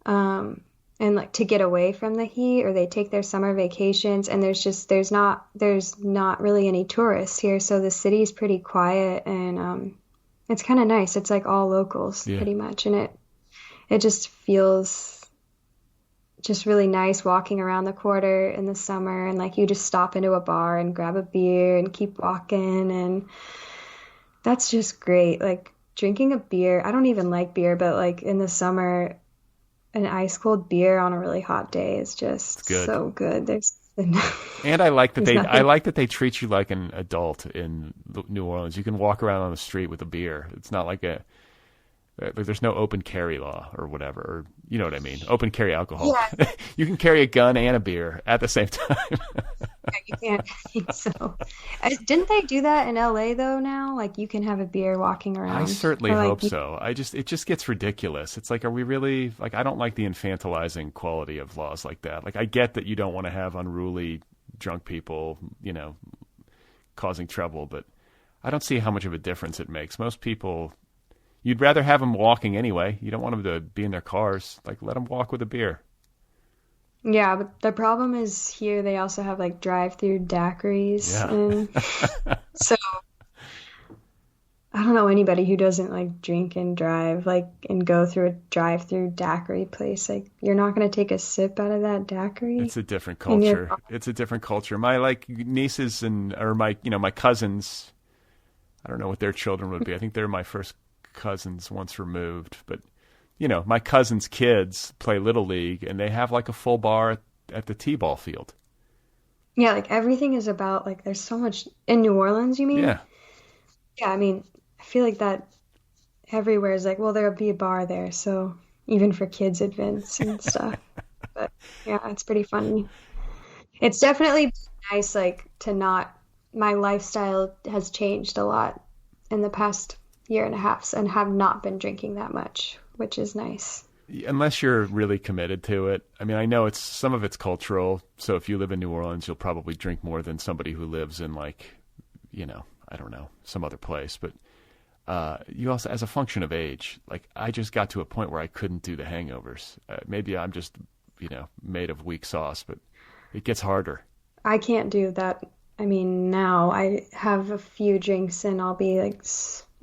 and like to get away from the heat, or they take their summer vacations, and there's not really any tourists here, so the city's pretty quiet, and it's kind of nice. It's like all locals pretty much, and it just feels just really nice walking around the quarter in the summer, and like you just stop into a bar and grab a beer and keep walking, and that's just great. Like drinking a beer, I don't even like beer, but like in the summer, an ice cold beer on a really hot day is just so good. And I like that they treat you like an adult in New Orleans. You can walk around on the street with a beer. It's not like there's no open carry law or whatever, or you know what I mean? Open carry alcohol. Yeah. You can carry a gun and a beer at the same time. Yeah, you can't. I think so. Didn't they do that in LA though now? Like you can have a beer walking around. I certainly hope so. It just gets ridiculous. It's like, are we really, like, I don't like the infantilizing quality of laws like that. Like I get that you don't want to have unruly drunk people, causing trouble, but I don't see how much of a difference it makes. Most people, you'd rather have them walking anyway. You don't want them to be in their cars. Like, let them walk with a beer. Yeah, but the problem is here they also have like drive-through daiquiris. Yeah. And so I don't know anybody who doesn't like drink and drive, like, and go through a drive-through daiquiri place. Like, you're not going to take a sip out of that daiquiri. It's a different culture. It's a different culture. My like nieces my cousins, I don't know what their children would be. I think they're my first cousins once removed, but my cousin's kids play Little League, and they have like a full bar at the T-ball field. Yeah, like everything is about like there's so much in New Orleans, you mean? Yeah. Yeah, I mean, I feel like that everywhere is like, well, there'll be a bar there, so even for kids events and stuff. But yeah, it's pretty funny. It's definitely nice, like to not, my lifestyle has changed a lot in the past year and a half and have not been drinking that much, which is nice. Unless you're really committed to it. I mean, I know some of it's cultural. So if you live in New Orleans, you'll probably drink more than somebody who lives in like, I don't know, some other place. But you also, as a function of age, like I just got to a point where I couldn't do the hangovers. Maybe I'm just, made of weak sauce, but it gets harder. I can't do that. I mean, now I have a few drinks and I'll be like,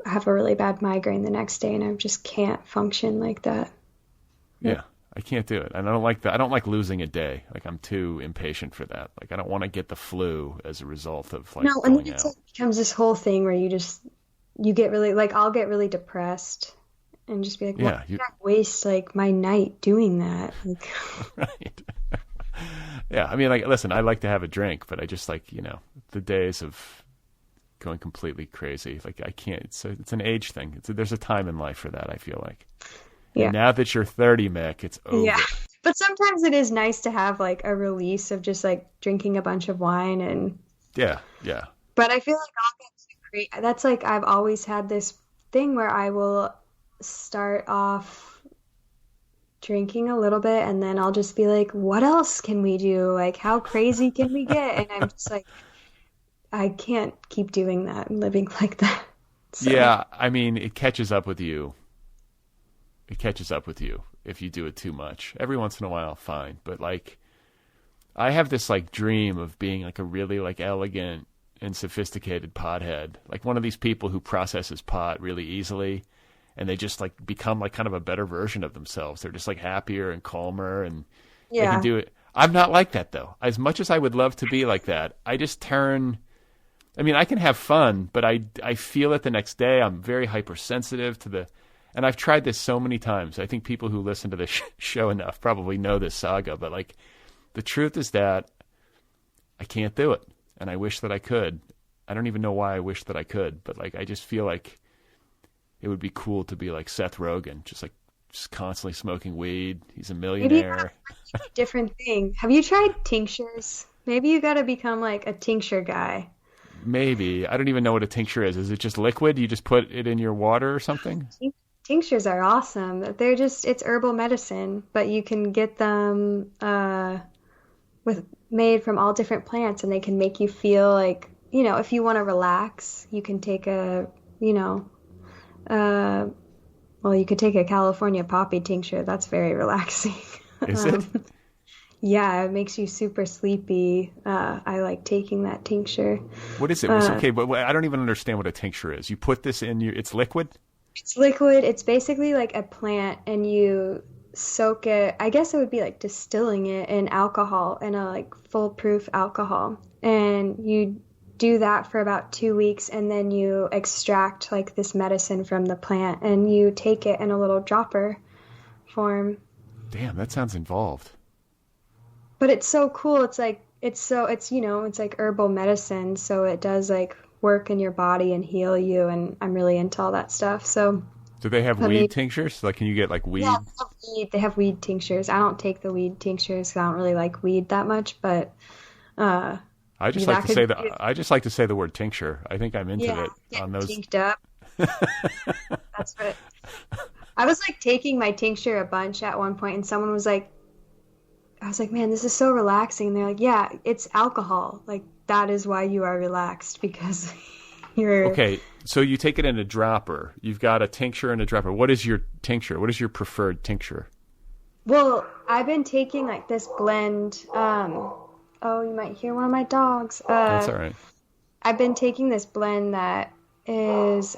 have a really bad migraine the next day and I just can't function like that. Yeah, I can't do it. And I don't like that. I don't like losing a day. Like I'm too impatient for that. Like I don't want to get the flu as a result of like No, and then going it out. becomes this whole thing where you get really, like I'll get really depressed and just be like, why did I waste like my night doing that? Like, right. Yeah, I mean, like, listen, I like to have a drink, but I just like, the days of going completely crazy. Like I can't. It's an age thing. There's a time in life for that. I feel like. yeah. And now that you're 30, Mick, it's over. Yeah. But sometimes it is nice to have like a release of just like drinking a bunch of wine and. Yeah. But I feel like I'll get great. That's like I've always had this thing where I will start off drinking a little bit and then I'll just be like, what else can we do? Like, how crazy can we get? And I'm just like, I can't keep doing that and living like that. So. Yeah, I mean, it catches up with you. It catches up with you if you do it too much. Every once in a while, fine. But like, I have this like dream of being like a really like elegant and sophisticated pothead, like one of these people who processes pot really easily, and they just like become like kind of a better version of themselves. They're just like happier and calmer, and they can do it. I'm not like that though. As much as I would love to be like that, I just turn. I mean, I can have fun, but I feel it the next day. I'm very hypersensitive to the. And I've tried this so many times. I think people who listen to this show enough probably know this saga. But like, the truth is that I can't do it, and I wish that I could. I don't even know why I wish that I could, but like, I just feel like it would be cool to be like Seth Rogen, just constantly smoking weed. He's a millionaire. Maybe a different thing. Have you tried tinctures? Maybe you got to become like a tincture guy. Maybe. I don't even know what a tincture is. Is it just liquid? You just put it in your water or something? Tinctures are awesome. It's herbal medicine, but you can get them made from all different plants, and they can make you feel like, if you want to relax, you can take you could take a California poppy tincture. That's very relaxing. Is it? Yeah, it makes you super sleepy. I like taking that tincture. What is it? Okay, but I don't even understand what a tincture is. You put this in it's liquid? It's liquid. It's basically like a plant, and you soak it. I guess it would be like distilling it in alcohol, in a like foolproof alcohol. And you do that for about 2 weeks, and then you extract like this medicine from the plant, and you take it in a little dropper form. Damn, that sounds involved. But it's so cool. It's like it's like herbal medicine, so it does like work in your body and heal you, and I'm really into all that stuff. So do they have weed tinctures? Like, can you get like weed? Yeah, they have weed tinctures. I don't take the weed tinctures because I don't really like weed that much, but I just like to say the word tincture. I think I'm into it on those. Tinked up. That's what I was like taking my tincture a bunch at one point, and someone was like, I was like, man, this is so relaxing. And they're like, yeah, it's alcohol. Like, that is why you are relaxed, because you're... Okay, so you take it in a dropper. You've got a tincture and a dropper. What is your tincture? What is your preferred tincture? Well, I've been taking like this blend. You might hear one of my dogs. That's all right. I've been taking this blend that is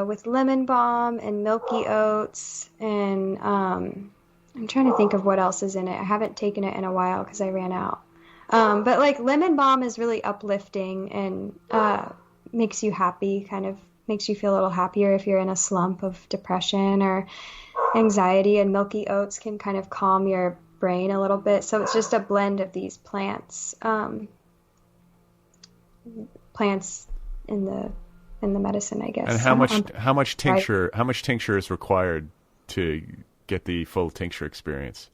with lemon balm and milky oats, and I'm trying to think of what else is in it. I haven't taken it in a while because I ran out. But like lemon balm is really uplifting and makes you happy, kind of makes you feel a little happier if you're in a slump of depression or anxiety, and milky oats can kind of calm your brain a little bit. So it's just a blend of these plants in the medicine, I guess. And how much tincture is required to get the full tincture experience?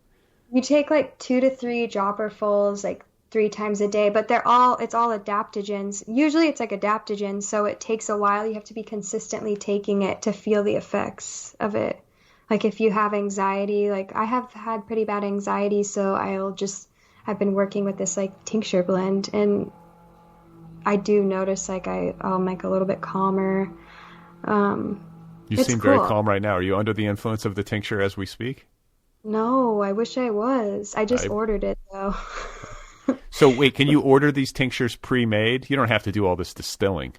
You take like 2 to 3 dropperfuls, like 3 times a day, but it's all adaptogens. Usually it's like adaptogens, so it takes a while. You have to be consistently taking it to feel the effects of it. Like if you have anxiety, like I have had pretty bad anxiety, so I've been working with this like tincture blend, and I do notice like I'm like a little bit calmer. You seem very calm right now. Are you under the influence of the tincture as we speak? No, I wish I was. I just ordered it though. So wait, can you order these tinctures pre-made? You don't have to do all this distilling.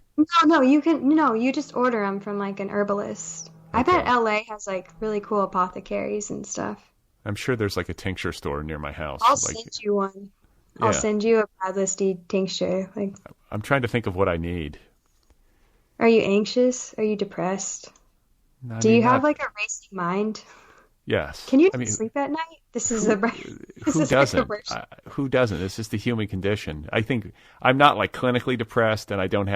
No, you can. No, you just order them from like an herbalist. Okay. I bet LA has like really cool apothecaries and stuff. I'm sure there's like a tincture store near my house. I'll send you one. Yeah. I'll send you a Brad Listi tincture. Like, I'm trying to think of what I need. Are you anxious? Are you depressed? No, Do you have like a racing mind? Yes. Can you sleep at night? Who doesn't? Who doesn't? It's just the human condition. I think I'm not like clinically depressed, and I don't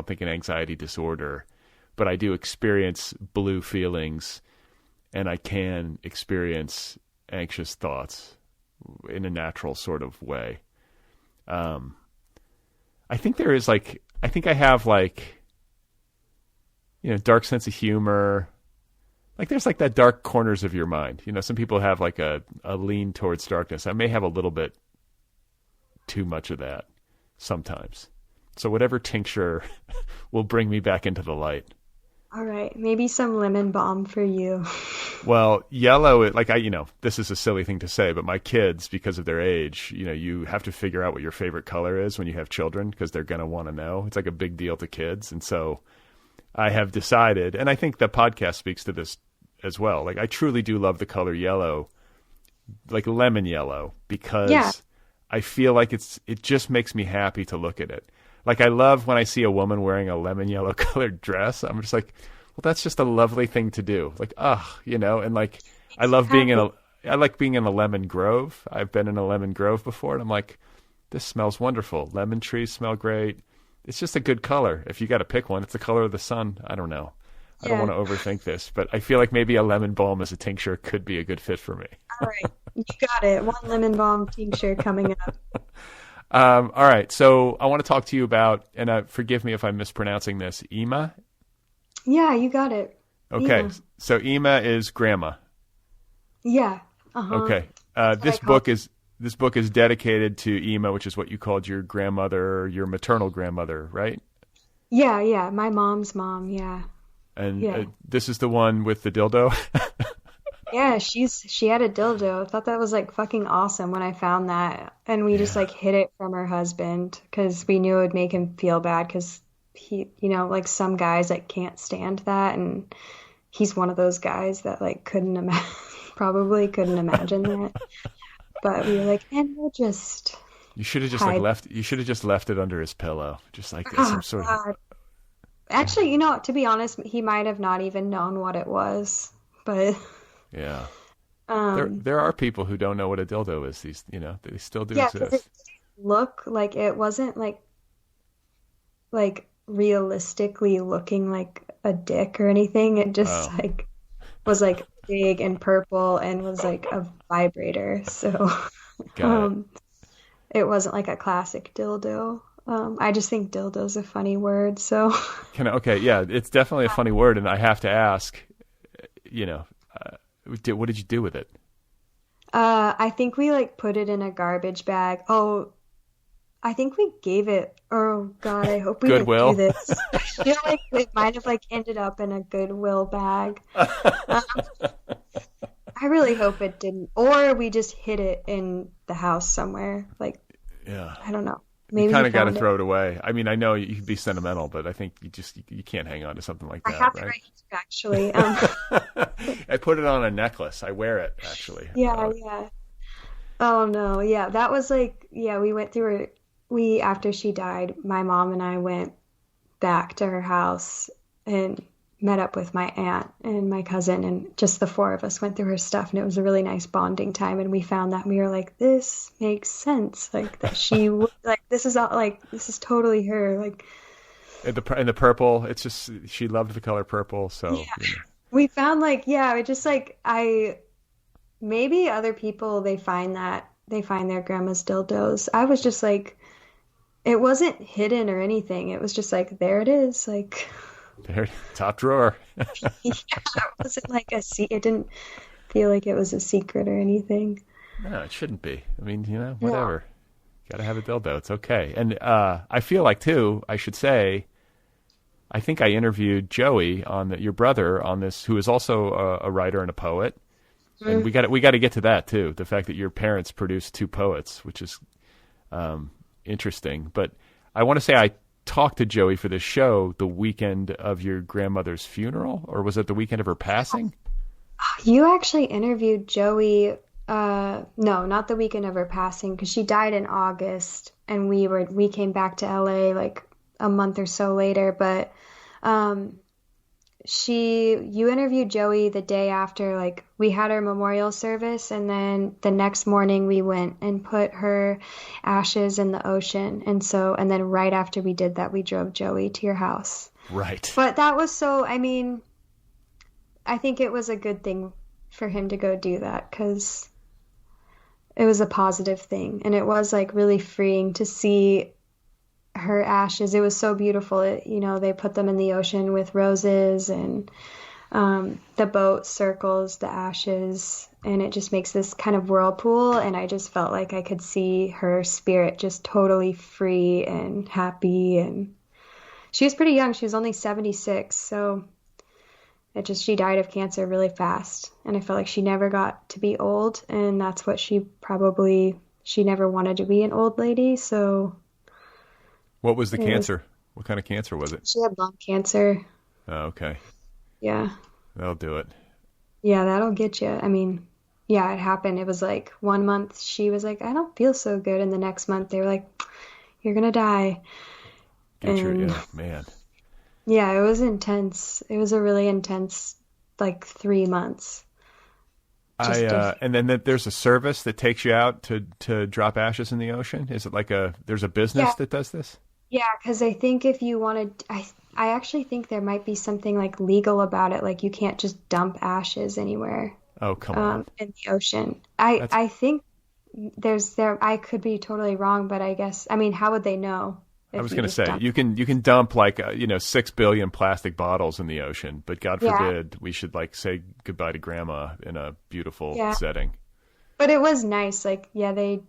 think an anxiety disorder, but I do experience blue feelings, and I can experience anxious thoughts in a natural sort of way. I think there is I have dark sense of humor. Like there's like that dark corners of your mind. Some people have like a lean towards darkness. I may have a little bit too much of that sometimes. So whatever tincture will bring me back into the light. All right. Maybe some lemon balm for you. Well, yellow, this is a silly thing to say, but my kids, because of their age, you have to figure out what your favorite color is when you have children, because they're going to want to know. It's like a big deal to kids. And so I have decided, and I think the podcast speaks to this as well. Like I truly do love the color yellow, like lemon yellow, because I feel like it just makes me happy to look at it. Like I love when I see a woman wearing a lemon yellow colored dress. I'm just like, well, that's just a lovely thing to do. Like, and like I like being in a lemon grove. I've been in a lemon grove before, and I'm like, this smells wonderful. Lemon trees smell great. It's just a good color. If you got to pick one, it's the color of the sun. I don't know. I don't want to overthink this, but I feel like maybe a lemon balm as a tincture could be a good fit for me. All right. You got it. One lemon balm tincture coming up. All right. So I want to talk to you about, and forgive me if I'm mispronouncing this, Ima? Yeah, you got it. Okay. Ima. So Ima is grandma. Yeah. Uh-huh. Okay. This book is dedicated to Ima, which is what you called your grandmother, your maternal grandmother, right? Yeah. My mom's mom. Yeah. And this is the one with the dildo? Yeah, she had a dildo. I thought that was like fucking awesome when I found that. And we just like hid it from her husband because we knew it would make him feel bad because he, like some guys like can't stand that. And he's one of those guys that like probably couldn't imagine that. But we were like, and we'll just. You should have just left it under his pillow. Just like some sort of. Actually, to be honest, he might have not even known what it was, but yeah, there are people who don't know what a dildo is. These, they still do exist. It didn't look like it wasn't like realistically looking like a dick or anything. It just was like big and purple and was like a vibrator. So it wasn't like a classic dildo. I just think dildo's a funny word, so. It's definitely a funny word, and I have to ask, what did you do with it? I think we like put it in a garbage bag. Oh, I think we gave it. Oh God, I hope we didn't do this. I feel like it might have like ended up in a Goodwill bag. I really hope it didn't, or we just hid it in the house somewhere. Like, I don't know. Maybe you kind of got to throw it away. I mean, I know you can be sentimental, but I think you can't hang on to something like that. I have right? it right here, actually. I put it on a necklace. I wear it, actually. Yeah. Oh, no. Yeah, that was like, we went through after she died, my mom and I went back to her house and met up with my aunt and my cousin, and just the four of us went through her stuff, and it was a really nice bonding time. And we found that we were like, this makes sense, like that she would like this is all like this is totally her, like. And the purple, it's just she loved the color purple, so Yeah. We found like, yeah, it just like maybe other people they find their grandma's dildos. I was just like, it wasn't hidden or anything. It was just like, there it is. Like, there, top drawer. yeah, it wasn't like it didn't feel like it was a secret or anything. No, it shouldn't be. I mean, whatever. Got to have a dildo. It's okay. And I feel like, too, I should say, I think I interviewed Joey your brother on this, who is also a writer and a poet. And we got to get to that too. The fact that your parents produced two poets, which is interesting. But I want to say I talked to Joey for this show the weekend of your grandmother's funeral, or was it the weekend of her passing? You actually interviewed Joey. No, not the weekend of her passing, because she died in August, and we came back to LA like a month or so later. But you interviewed Joey the day after, like we had our memorial service, and then the next morning we went and put her ashes in the ocean. And then right after we did that, we drove Joey to your house. Right. But that was I mean, I think it was a good thing for him to go do that, because it was a positive thing, and it was like really freeing to see her ashes. It was so beautiful. They put them in the ocean with roses, and the boat circles the ashes, and it just makes this kind of whirlpool. And I just felt like I could see her spirit just totally free and happy. And she was pretty young. She was only 76. So she died of cancer really fast. And I felt like she never got to be old. And that's what she never wanted to be an old lady. So. What was the cancer? What kind of cancer was it? She had lung cancer. Oh, okay. Yeah. That'll do it. Yeah, that'll get you. I mean, yeah, it happened. It was like 1 month she was like, I don't feel so good. And the next month they were like, you're going to die. Yeah, man. Yeah, it was intense. It was a really intense, like 3 months. And then there's a service that takes you out to drop ashes in the ocean. Is it like there's a business that does this? Yeah, because I think if you wanted, I actually think there might be something like legal about it. Like you can't just dump ashes anywhere. Oh, come on. In the ocean. I think I could be totally wrong, but I guess, I mean, how would they know? I was going to say, you can dump like 6 billion plastic bottles in the ocean, but God forbid we should like say goodbye to grandma in a beautiful setting. But it was nice. Like, it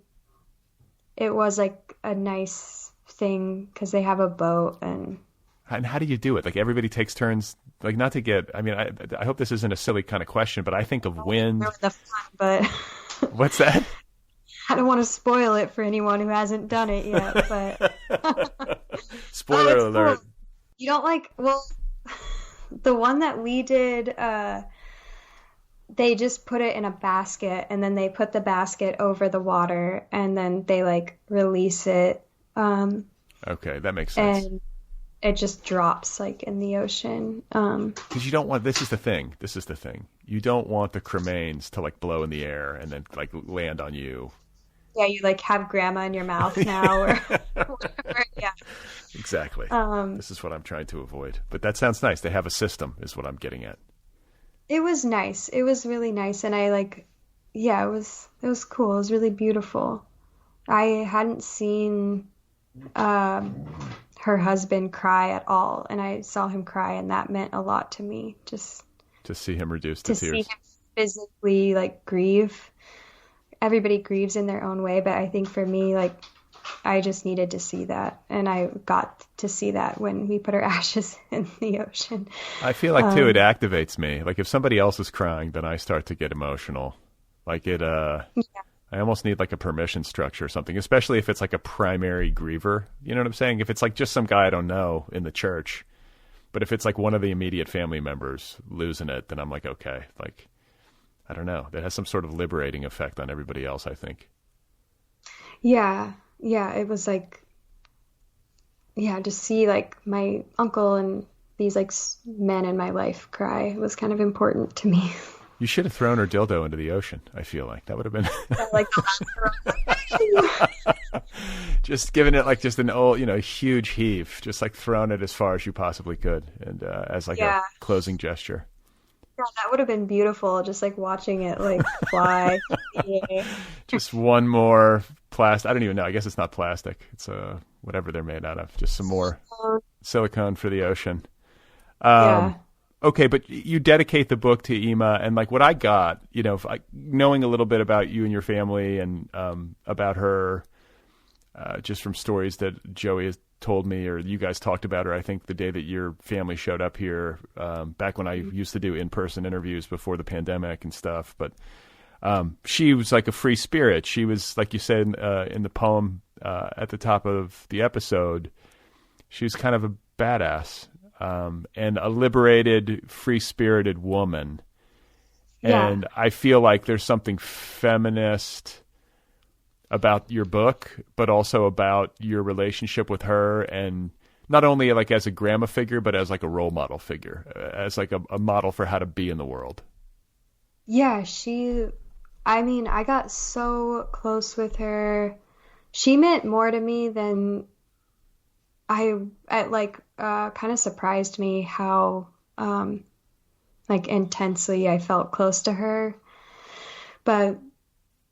was like a nice thing because they have a boat. And how do you do it? Like everybody takes turns, like not to get, I mean, I hope this isn't a silly kind of question, but I think of wind. The fun, but what's that? I don't want to spoil it for anyone who hasn't done it yet, but spoiler alert. Cool. You don't the one that we did, they just put it in a basket, and then they put the basket over the water, and then they like release it. Okay, that makes sense. And it just drops like in the ocean. Because you don't want, this is the thing. You don't want the cremains to like blow in the air and then like land on you. Yeah, you like have grandma in your mouth now, or whatever. Yeah, exactly. This is what I'm trying to avoid. But that sounds nice. They have a system, is what I'm getting at. It was nice. It was really nice, and it was cool. It was really beautiful. I hadn't seen her husband cry at all, and I saw him cry, and that meant a lot to me. Just to see him reduced to tears. See him physically like grieve. Everybody grieves in their own way, but I think for me, like, I just needed to see that, and I got to see that when we put our ashes in the ocean. I feel like too, it activates me. Like if somebody else is crying, then I start to get emotional. Like I almost need like a permission structure or something, especially if it's like a primary griever. You know what I'm saying? If it's like just some guy I don't know in the church, but if it's like one of the immediate family members losing it, then I'm like, okay, like, I don't know. That has some sort of liberating effect on everybody else, I think. Yeah. Yeah. It was like, to see like my uncle and these like men in my life cry was kind of important to me. You should have thrown her dildo into the ocean. I feel like that would have been Like just giving it like just an old, huge heave, just like throwing it as far as you possibly could, and as like a closing gesture. Yeah, that would have been beautiful. Just like watching it like fly. Yeah. Just one more plastic. I don't even know. I guess it's not plastic. It's whatever they're made out of. Just some more silicone for the ocean. Yeah. Okay, but you dedicate the book to Ema, and like what I got, knowing a little bit about you and your family, and about her, just from stories that Joey has told me, or you guys talked about her. I think the day that your family showed up here, back when I used to do in-person interviews before the pandemic and stuff. But she was like a free spirit. She was, like you said in the poem at the top of the episode, she was kind of a badass. And a liberated, free-spirited woman. And I feel like there's something feminist about your book, but also about your relationship with her, and not only like as a grandma figure, but as like a role model figure, as like a model for how to be in the world. Yeah, I got so close with her. She meant more to me than kind of surprised me how like intensely I felt close to her. But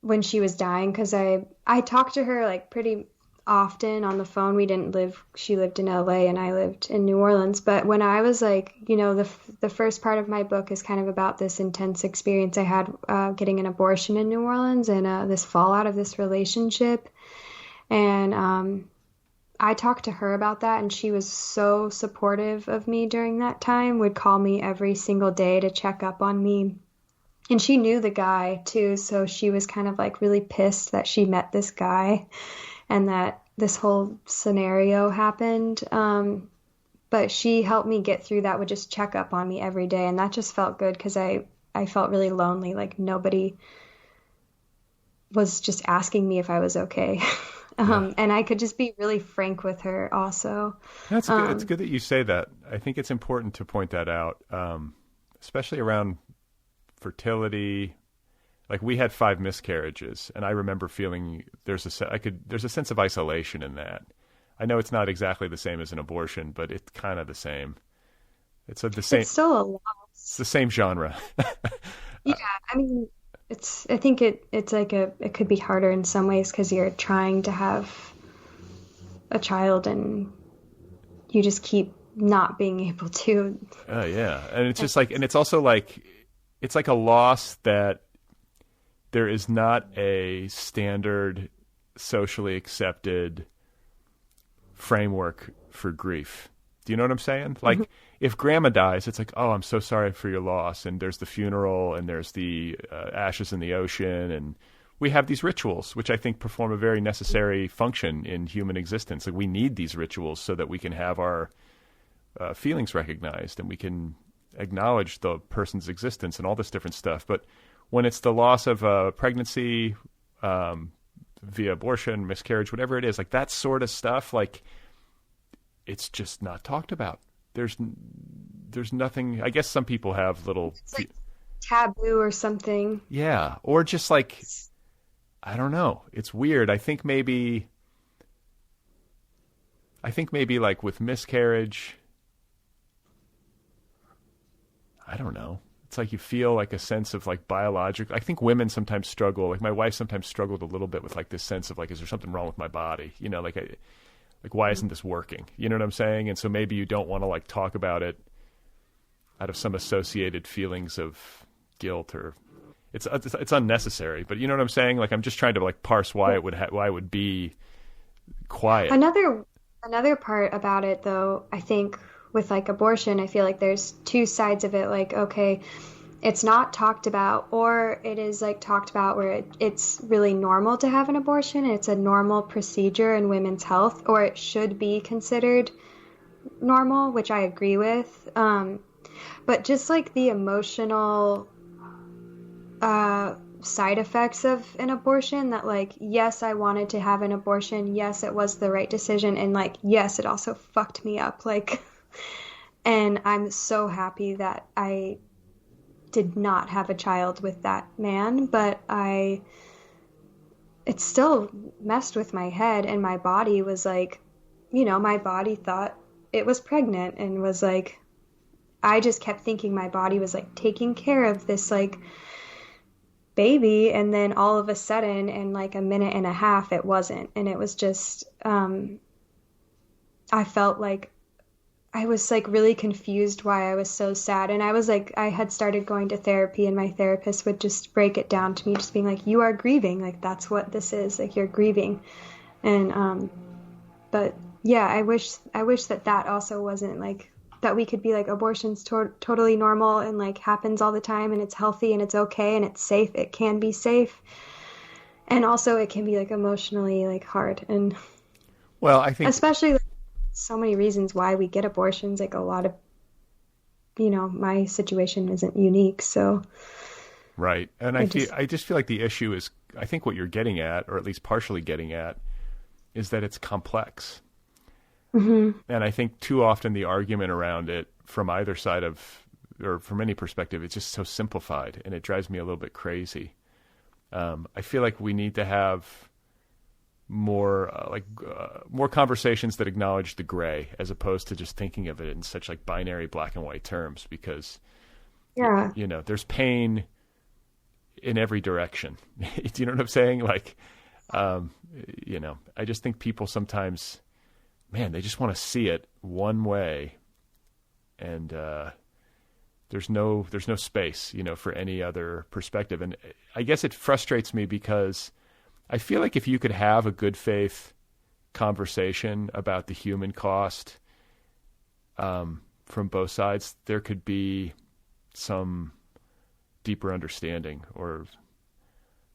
when she was dying, because I talked to her like pretty often on the phone. She lived in LA and I lived in New Orleans. But when I was like, the first part of my book is kind of about this intense experience I had getting an abortion in New Orleans, and this fallout of this relationship. And I talked to her about that, and she was so supportive of me during that time, would call me every single day to check up on me. And she knew the guy too, so she was kind of like really pissed that she met this guy and that this whole scenario happened. But she helped me get through that, would just check up on me every day, and that just felt good because I felt really lonely, like nobody was just asking me if I was okay. And I could just be really frank with her also. That's good. It's good that you say that. I think it's important to point that out, especially around fertility. Like we had 5 miscarriages, and I remember feeling there's a sense of isolation in that. I know it's not exactly the same as an abortion, but it's kind of the same. It's still a loss. It's the same genre. Yeah, I think it's like it could be harder in some ways because you're trying to have a child and you just keep not being able to. Oh yeah. And it's just like, and it's also like, it's like a loss that there is not a standard socially accepted framework for grief. Do you know what I'm saying? Like, if grandma dies, it's like, oh, I'm so sorry for your loss. And there's the funeral, and there's the ashes in the ocean. And we have these rituals, which I think perform a very necessary function in human existence. Like, we need these rituals so that we can have our feelings recognized, and we can acknowledge the person's existence and all this different stuff. But when it's the loss of a pregnancy via abortion, miscarriage, whatever it is, like that sort of stuff, like, it's just not talked about. There's nothing. I guess some people have little like taboo or something. Yeah, or just like, I don't know. It's weird. I think maybe like with miscarriage, I don't know. It's like you feel like a sense of like biological. I think women sometimes struggle. Like my wife sometimes struggled a little bit with like this sense of like, is there something wrong with my body? Like, why isn't this working? You know what I'm saying? And so maybe you don't want to like talk about it out of some associated feelings of guilt, or it's unnecessary. But you know what I'm saying? Like, I'm just trying to like parse why it would be quiet. Another part about it, though, I think with like abortion, I feel like there's 2 sides of it. Like, okay, it's not talked about, or it is like talked about where it's really normal to have an abortion. It's a normal procedure in women's health, or it should be considered normal, which I agree with. But just like the emotional side effects of an abortion, that like, yes, I wanted to have an abortion. Yes, it was the right decision. And like, yes, it also fucked me up. Like, And I'm so happy that I did not have a child with that man, but it still messed with my head, and my body was like, my body thought it was pregnant and was like, I just kept thinking my body was like taking care of this like baby, and then all of a sudden in like a minute and a half it wasn't, and it was just I felt like I was like really confused why I was so sad. And I was like, I had started going to therapy, and my therapist would just break it down to me, just being like, you are grieving. Like, that's what this is. Like, you're grieving. And, but yeah, I wish that also wasn't like, that we could be like, abortion's totally normal and like happens all the time, and it's healthy and it's okay and it's safe. It can be safe. And also it can be like emotionally like hard. And well, I think especially like, so many reasons why we get abortions, like a lot of, my situation isn't unique, so. Right. And I just feel like the issue is, I think what you're getting at, or at least partially getting at, is that it's complex. Mm-hmm. And I think too often the argument around it from either side or from any perspective, it's just so simplified, and it drives me a little bit crazy. I feel like we need to have more conversations that acknowledge the gray, as opposed to just thinking of it in such like binary black and white terms, because there's pain in every direction. Do you know what I'm saying? Like, I just think people sometimes, man, they just want to see it one way, and there's no space, for any other perspective. And I guess it frustrates me because I feel like if you could have a good faith conversation about the human cost from both sides, there could be some deeper understanding, or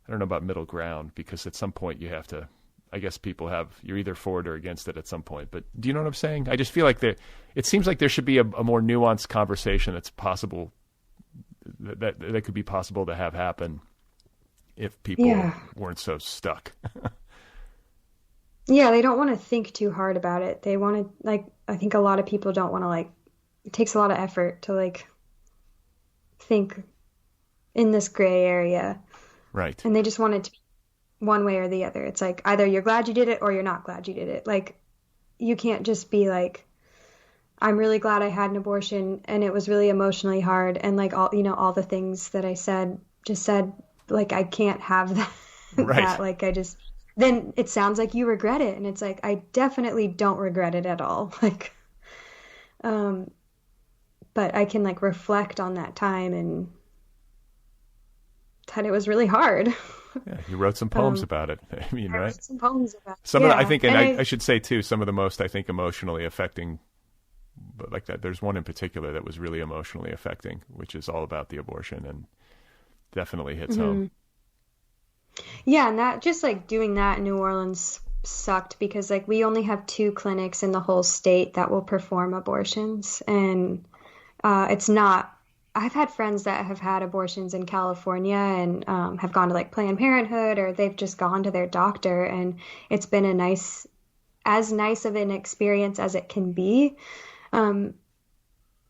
I don't know about middle ground, because at some point you have to, I guess you're either for it or against it at some point. But do you know what I'm saying? I just feel like it seems like there should be a more nuanced conversation that's possible, that could be possible to have happen if people weren't so stuck. Yeah, they don't want to think too hard about it. They want to, like, I think a lot of people don't want to, like, it takes a lot of effort to, like, think in this gray area. Right. And they just want it to be one way or the other. It's like, either you're glad you did it or you're not glad you did it. Like, you can't just be like, I'm really glad I had an abortion and it was really emotionally hard, and like all the things that I said, like, I can't have that. Right. That, like, then it sounds like you regret it. And it's like, I definitely don't regret it at all. Like, but I can like reflect on that time and that it was really hard. Yeah, you wrote some poems about it. I mean, right? Wrote some poems about it. Some of the, I think, and I should say too, some of the most, I think, emotionally affecting, but like that, there's one in particular that was really emotionally affecting, which is all about the abortion, and definitely hits home. Yeah, and that, just like doing that in New Orleans sucked, because like we only have 2 clinics in the whole state that will perform abortions, and it's not. I've had friends that have had abortions in California and have gone to like Planned Parenthood, or they've just gone to their doctor, and it's been as nice of an experience as it can be. And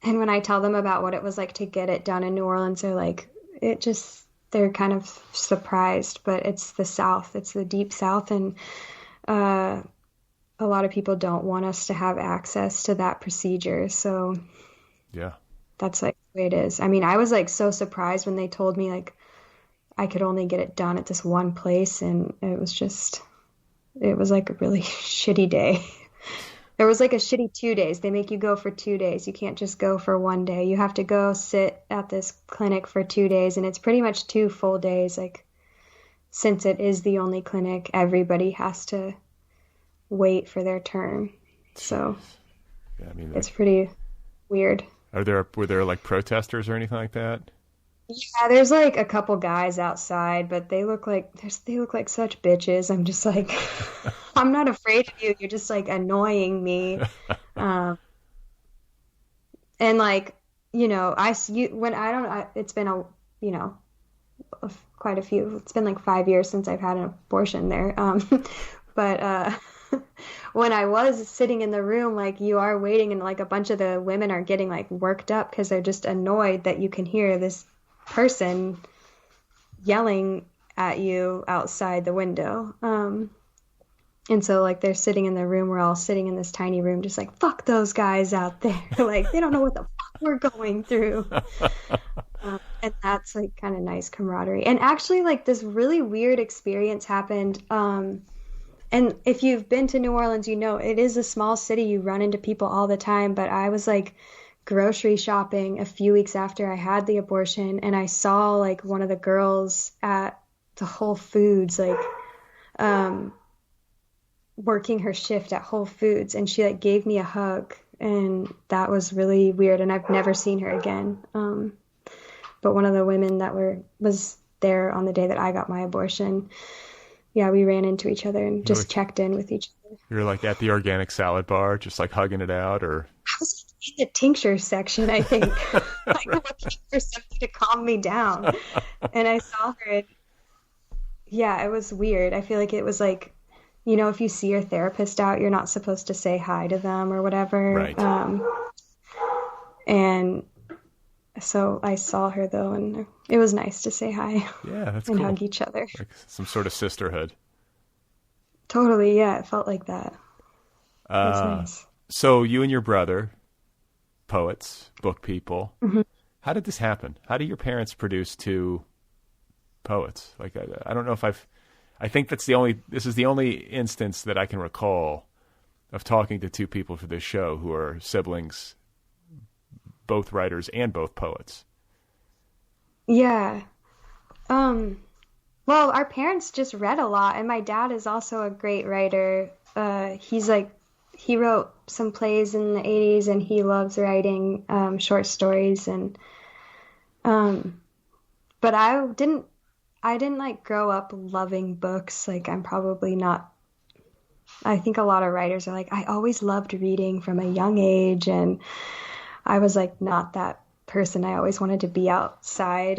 when I tell them about what it was like to get it done in New Orleans, they're like, they're kind of surprised. But it's the South, it's the deep South, and a lot of people don't want us to have access to that procedure. So yeah. That's like the way it is. I mean, I was like so surprised when they told me like I could only get it done at this one place, and it was like a really shitty day. There was like a shitty 2 days. They make you go for 2 days. You can't just go for one day. You have to go sit at this clinic for 2 days, and it's pretty much 2 full days. Like, since it is the only clinic, everybody has to wait for their turn. So yeah, I mean, it's pretty weird. Were there like protesters or anything like that? Yeah, there's like a couple guys outside, but they look like such bitches. I'm just like, I'm not afraid of you. You're just like annoying me. And like, it's been quite a few. It's been like 5 years since I've had an abortion there. But when I was sitting in the room, like you are waiting and like a bunch of the women are getting like worked up because they're just annoyed that you can hear this person yelling at you outside the window. And so like they're sitting in the room, we're all sitting in this tiny room just like, fuck those guys out there. Like they don't know what the fuck we're going through. And that's like kind of nice camaraderie. And actually like this really weird experience happened. And if you've been to New Orleans, you know, it is a small city. You run into people all the time. But I was like grocery shopping a few weeks after I had the abortion. And I saw like one of the girls at the Whole Foods, like, working her shift at Whole Foods, and she like gave me a hug, and that was really weird, and I've never seen her again. But one of the women that was there on the day that I got my abortion, yeah, we ran into each other and just checked in with each other. You're like at the organic salad bar, just like hugging it out, or? I was in the tincture section, I think, like looking for something to calm me down, and I saw her. And, yeah, it was weird. I feel like it was like, you know, if you see your therapist out, you're not supposed to say hi to them or whatever. Right. And so I saw her though, and it was nice to say hi. Yeah, that's and cool. hug each other. Like some sort of sisterhood. Totally, yeah, it felt like that. It was nice. So you and your brother, poets, book people. Mm-hmm. How did this happen? How do your parents produce two poets? Like I don't know if I think this is the only instance that I can recall of talking to two people for this show who are siblings, both writers and both poets. Yeah. Well, our parents just read a lot, and my dad is also a great writer. He wrote some plays in the 80s, and he loves writing short stories, and but I didn't like grow up loving books. Like I'm probably not, I think a lot of writers are like, I always loved reading from a young age. And I was like, not that person. I always wanted to be outside.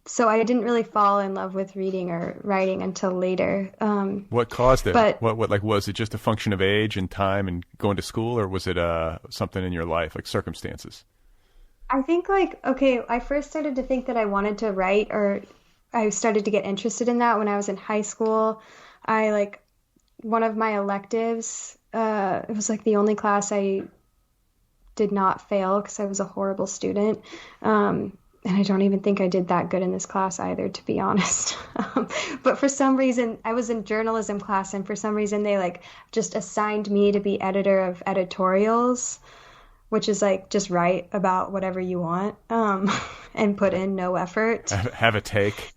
So I didn't really fall in love with reading or writing until later. What caused it? What like, was it just a function of age and time and going to school, or was it something in your life, like circumstances? I think I first started to think that I wanted to write, or I started to get interested in that when I was in high school. One of my electives, it was like the only class I did not fail because I was a horrible student. And I don't even think I did that good in this class either, to be honest. But for some reason, I was in journalism class, and for some reason they like just assigned me to be editor of editorials, which is like just write about whatever you want, and put in no effort. Have a take.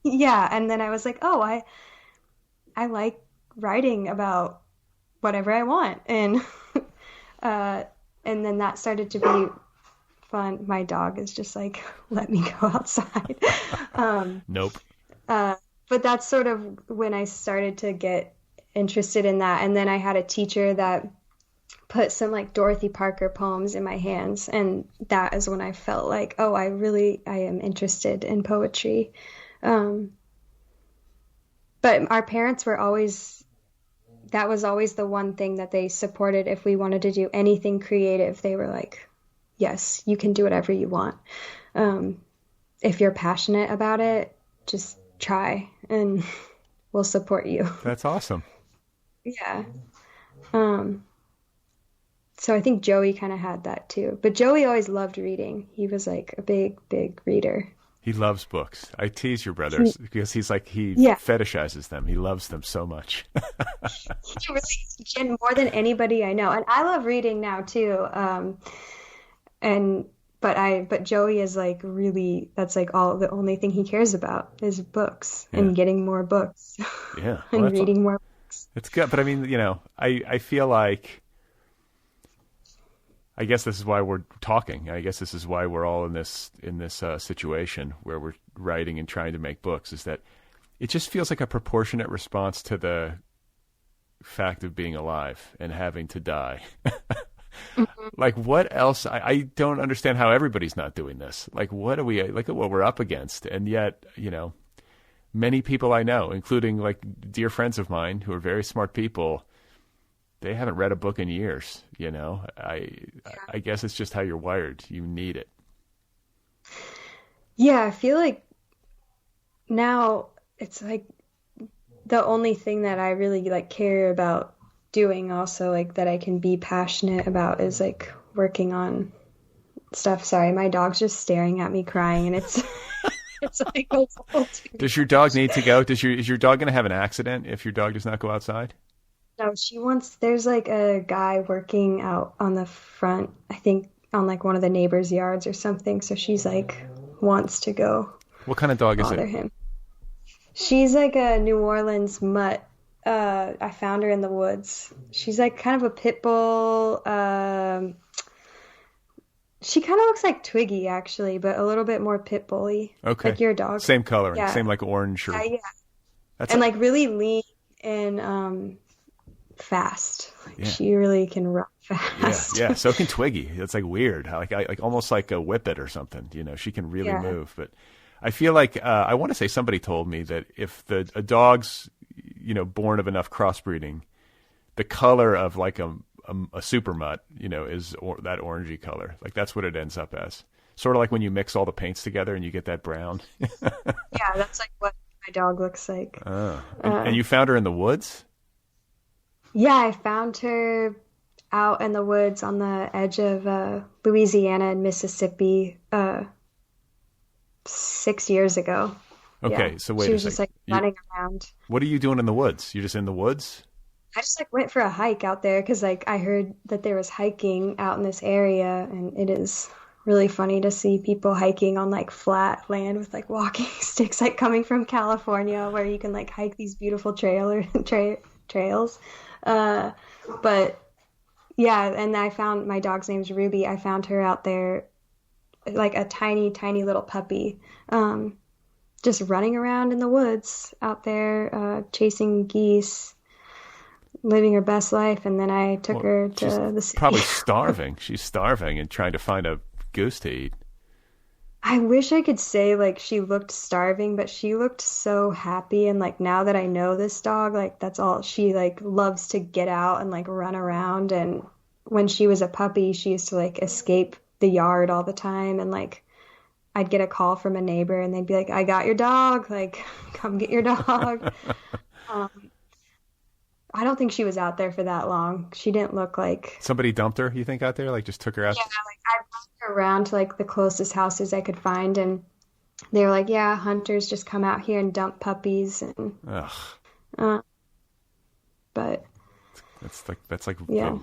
Yeah, and then I was like, oh, I like writing about whatever I want, and then that started to be fun. My dog is just like, let me go outside. Nope. But that's sort of when I started to get interested in that, and then I had a teacher that put some like Dorothy Parker poems in my hands, and that is when I felt like, oh, I am interested in poetry. But our parents were that was always the one thing that they supported. If we wanted to do anything creative, they were like, yes, you can do whatever you want. If you're passionate about it, just try and we'll support you. That's awesome. Yeah. So I think Joey kind of had that too. But Joey always loved reading. He was like a big, big reader. He loves books. I tease your brother because he's like, he fetishizes them. He loves them so much. He really, more than anybody I know. And I love reading now too. But Joey is like really, that's like the only thing he cares about is books and getting more books. Yeah. And reading more books. It's good. But I mean, I feel like, I guess this is why we're talking. I guess this is why we're all in this situation where we're writing and trying to make books, is that it just feels like a proportionate response to the fact of being alive and having to die. Mm-hmm. Like, what else? I don't understand how everybody's not doing this. Like, what are we, look at what we're up against. And yet, many people I know, including like dear friends of mine who are very smart people, they haven't read a book in years. I guess it's just how you're wired. You need it. Yeah, I feel like now it's like the only thing that I really like care about doing also like that I can be passionate about is like working on stuff. Sorry, my dog's just staring at me crying and it's it's like a little too Does your dog need to go? Is your dog going to have an accident if your dog does not go outside? No, there's like a guy working out on the front, I think on like one of the neighbors' yards or something. So she's like wants to go What kind of dog is bother it? him. She's like a New Orleans mutt. I found her in the woods. She's like kind of a pit bull. She kind of looks like Twiggy actually, but a little bit more pit bully. Okay. Like your dog. Same coloring, Yeah. same like orange or Yeah. that's And like really lean and fast. Like Yeah. she really can run yeah, fast. yeah. So can Twiggy. It's like weird, like almost like a whippet or something. She can really Yeah. move. But I feel like I want to say somebody told me that if a dog's born of enough crossbreeding, the color of like a super mutt, is that orangey color. Like that's what it ends up as. Sort of like when you mix all the paints together and you get that brown. Yeah, that's like what my dog looks like. And you found her in the woods? Yeah, I found her out in the woods on the edge of Louisiana and Mississippi 6 years ago. Okay, Yeah. so wait She a was second. just like running around. What are you doing in the woods? You're just in the woods? I just like went for a hike out there because like I heard that there was hiking out in this area, and it is really funny to see people hiking on like flat land with like walking sticks, like coming from California where you can like hike these beautiful trails. But yeah, and I found my dog's name's Ruby. I found her out there like a tiny, tiny little puppy, just running around in the woods out there, chasing geese, living her best life. And then I took her to the city. Probably starving. She's starving and trying to find a goose to eat. I wish I could say like she looked starving, but she looked so happy. And like now that I know this dog, like that's all she like loves to get out and like run around. And when she was a puppy, she used to like escape the yard all the time. And like I'd get a call from a neighbor and they'd be like, I got your dog, like come get your dog. I don't think she was out there for that long. She didn't look like Somebody dumped her, you think, out there? Like just took her out? yeah, like I walked her around to like the closest houses I could find, and they were like, "Yeah, hunters just come out here and dump puppies." And Ugh. But That's like yeah, the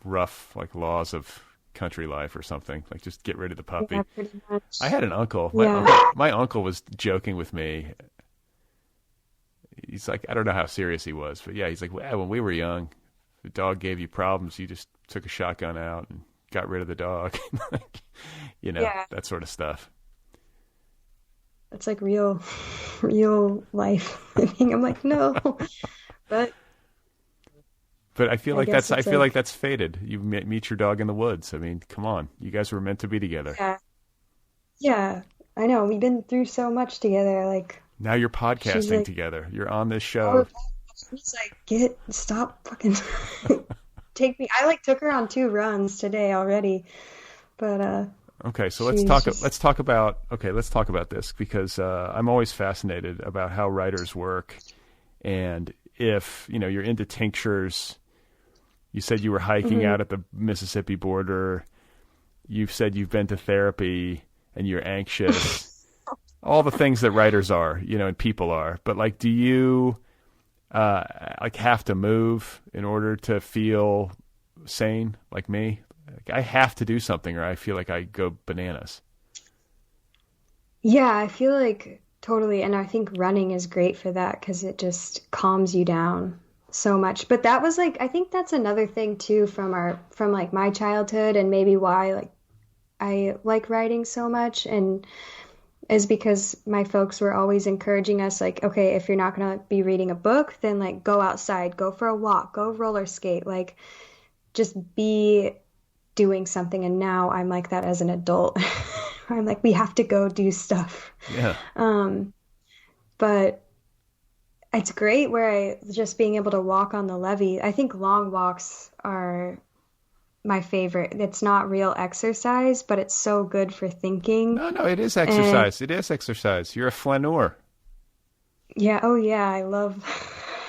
rough like laws of country life or something. Like just get rid of the puppy. yeah, pretty much. I had an uncle. Yeah. My uncle was joking with me. He's like, I don't know how serious he was, but yeah, he's like, well, when we were young, the dog gave you problems, you just took a shotgun out and got rid of the dog. Like, Yeah. that sort of stuff. It's like real life living. I'm like, no, but But I feel I like guess I it's feel like like that's fated. You meet your dog in the woods. I mean, come on, you guys were meant to be together. yeah, yeah. I know we've been through so much together. Like Now you're she's podcasting like, together. You're on this oh, show. she's like, stop fucking take me. I like took her on 2 runs today already, but Okay, so she's just let's talk about this because I'm always fascinated about how writers work, and if you're into tinctures. You said you were hiking mhm. out at the Mississippi border. You've said you've been to therapy and you're anxious. All the things that writers are, and people are. But like, do you like have to move in order to feel sane, like me? Like, I have to do something, or I feel like I go bananas. Yeah, I feel like totally, and I think running is great for that because it just calms you down so much. But that was like, I think that's another thing too from like my childhood, and maybe why like I like writing so much, and is because my folks were always encouraging us like, okay, if you're not gonna be reading a book, then like go outside, go for a walk, go roller skate, like just be doing something. And now I'm like that as an adult. I'm like, we have to go do stuff. Yeah. But It's great where I just being able to walk on the levee. I think long walks are my favorite. It's not real exercise, but it's so good for thinking. No, no, it is And exercise. It is exercise. You're a flaneur. yeah, oh yeah, I love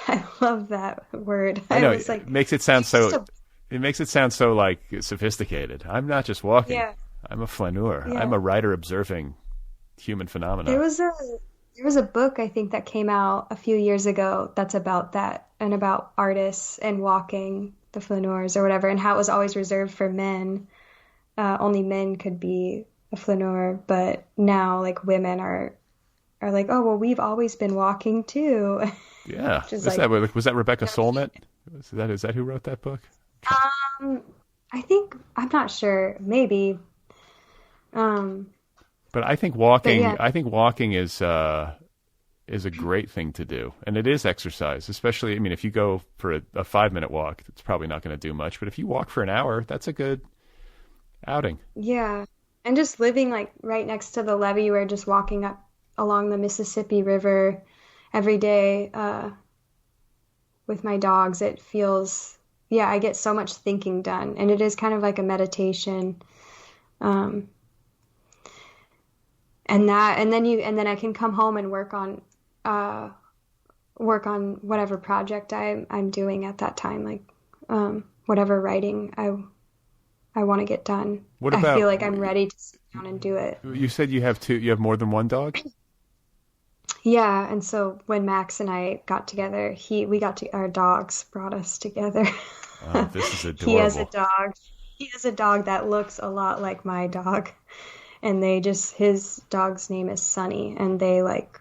I love that word. I I know was it like, makes it sound it's just so. a It makes it sound so like sophisticated. I'm not just walking. yeah, I'm a flaneur. I'm yeah. a writer observing human There phenomena. was a there was a book I think that came out a few years ago that's about that and about artists and walking the flaneurs or whatever and how it was always reserved for men. Only men could be a flaneur, but now like women are like, oh well, we've always been walking too, Yeah, which is is like, that was that Rebecca no Solnit? shit. Is that who wrote that book? Um, I think I'm not sure, maybe. Um, But I think but walking. yeah, I think walking is a great thing to do, and it is exercise. Especially, I mean, if you go for a 5 minute walk, it's probably not going to do much. But if you walk for an hour, that's a good outing. yeah, and just living like right next to the levee, we're just walking up along the Mississippi River every day, with my dogs. It feels, yeah, I get so much thinking done, and it is kind of like a meditation. Um, and then I can come home and uh work on whatever project I'm doing at that time, like whatever writing I want to get done. What I about feel like I'm ready to sit down and do it. you said you have two? You have more than one dog? Yeah, and so when Max and I got together, he we got to our dogs brought us together. Oh, this is He has a adorable. dog. He has a dog that looks a lot like my dog, and they just his dog's name is Sunny, and they like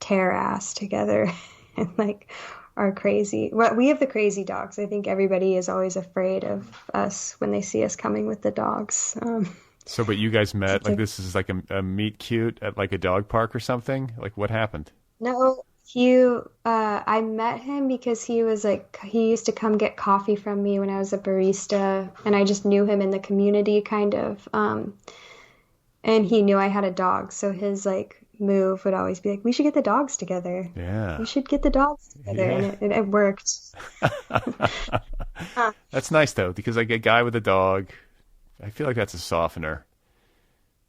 tear ass together and like are crazy. Well, we have the crazy dogs. I think everybody is always afraid of us when they see us coming with the dogs. So, but you guys met It's like a this is like a meet cute at like a dog park or something? Like what happened? No, I met him because he was like, he used to come get coffee from me when I was a barista, and I just knew him in the community kind of. And he knew I had a dog, so his like move would always be like, we should get the dogs together. Yeah. We should get the dogs together, and Yeah. it worked. Huh. That's nice though, because like a guy with a dog, I feel like that's a softener.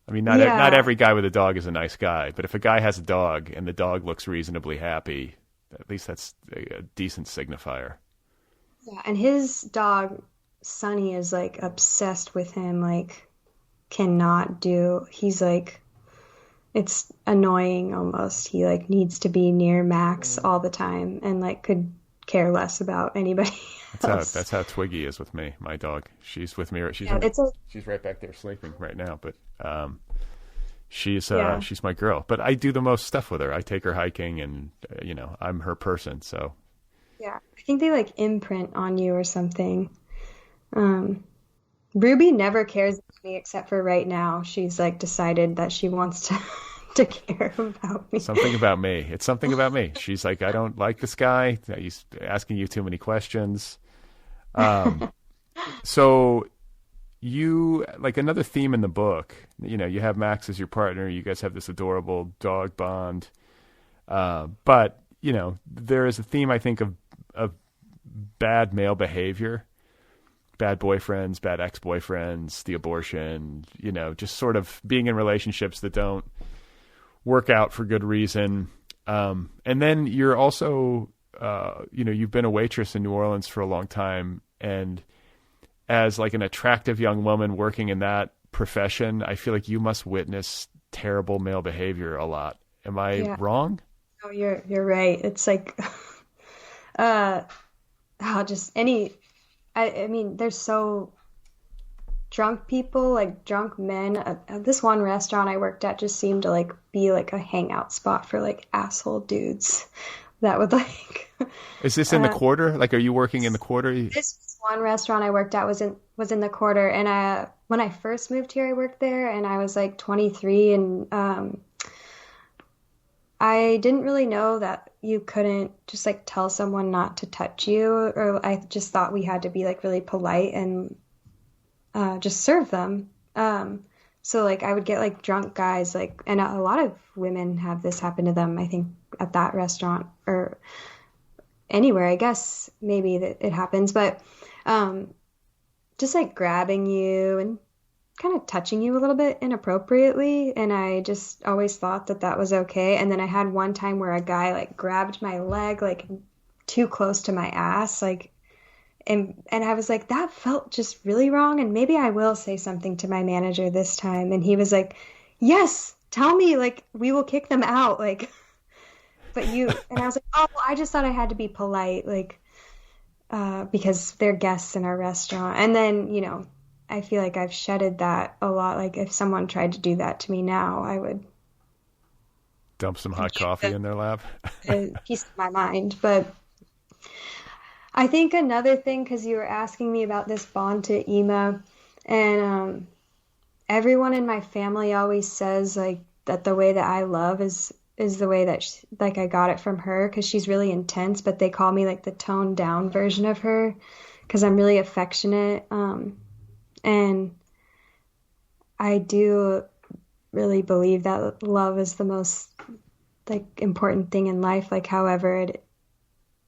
I mean, not Yeah, every guy with a dog is a nice guy, but if a guy has a dog and the dog looks reasonably happy, at least that's a decent signifier. yeah, and his dog, Sunny, is like obsessed with him, like cannot do. He's like it's annoying almost. He like needs to be near Max all the time and like could care less about anybody else. That's how Twiggy is with me, my dog. She's with me. Yeah, it's a She's right back there sleeping right now, but yeah. she's my girl. But I do the most stuff with her. I take her hiking, and I'm her person. So Yeah. I think they like imprint on you or something. Um Ruby never cares about me except for right now. She's like decided that she wants to to care about me. something about me. It's something about me. She's like, I don't like this guy. He's asking you too many questions. Um, so you like another theme in the book. You have Max as your partner. You guys have this adorable dog bond. But there is a theme I think of bad male behavior, bad boyfriends, bad ex-boyfriends, the abortion. Just sort of being in relationships that don't work out for good reason. And then you're also, you've been a waitress in New Orleans for a long time. And as like an attractive young woman working in that profession, I feel like you must witness terrible male behavior a lot. Am I Yeah. wrong? Oh, you're right. It's like uh just any I mean there's so drunk people, like drunk men. This one restaurant I worked at just seemed to like be like a hangout spot for like asshole dudes that would like Is this in the uh quarter? Like, are you working in the quarter? this one restaurant I worked at was in the quarter, and when I first moved here I worked there and I was like 23, and I didn't really know that you couldn't just like tell someone not to touch you, or I just thought we had to be like really polite and just serve them. So like I would get like drunk guys, like, and a lot of women have this happen to them, I think, at that restaurant, or anywhere, I guess maybe that it happens, but just like grabbing you and kind of touching you a little bit inappropriately. And I just always thought that that was okay. And then I had one time where a guy like grabbed my leg like too close to my ass, like, and I was like, that felt just really wrong. And maybe I will say something to my manager this time. And he was like, yes, tell me, like, we will kick them out. Like, but you, and I was like, oh, well, I just thought I had to be polite, like, because they're guests in our restaurant. And then, you know, I feel like I've shedded that a lot. Like if someone tried to do that to me now, I would dump some hot coffee in their lap. Peace of my mind. But I think another thing, because you were asking me about this bond to Ema, and everyone in my family always says like that the way that I love is the way that like I got it from her, because she's really intense, but they call me like the toned down version of her because I'm really affectionate. And I do really believe that love is the most like important thing in life, like however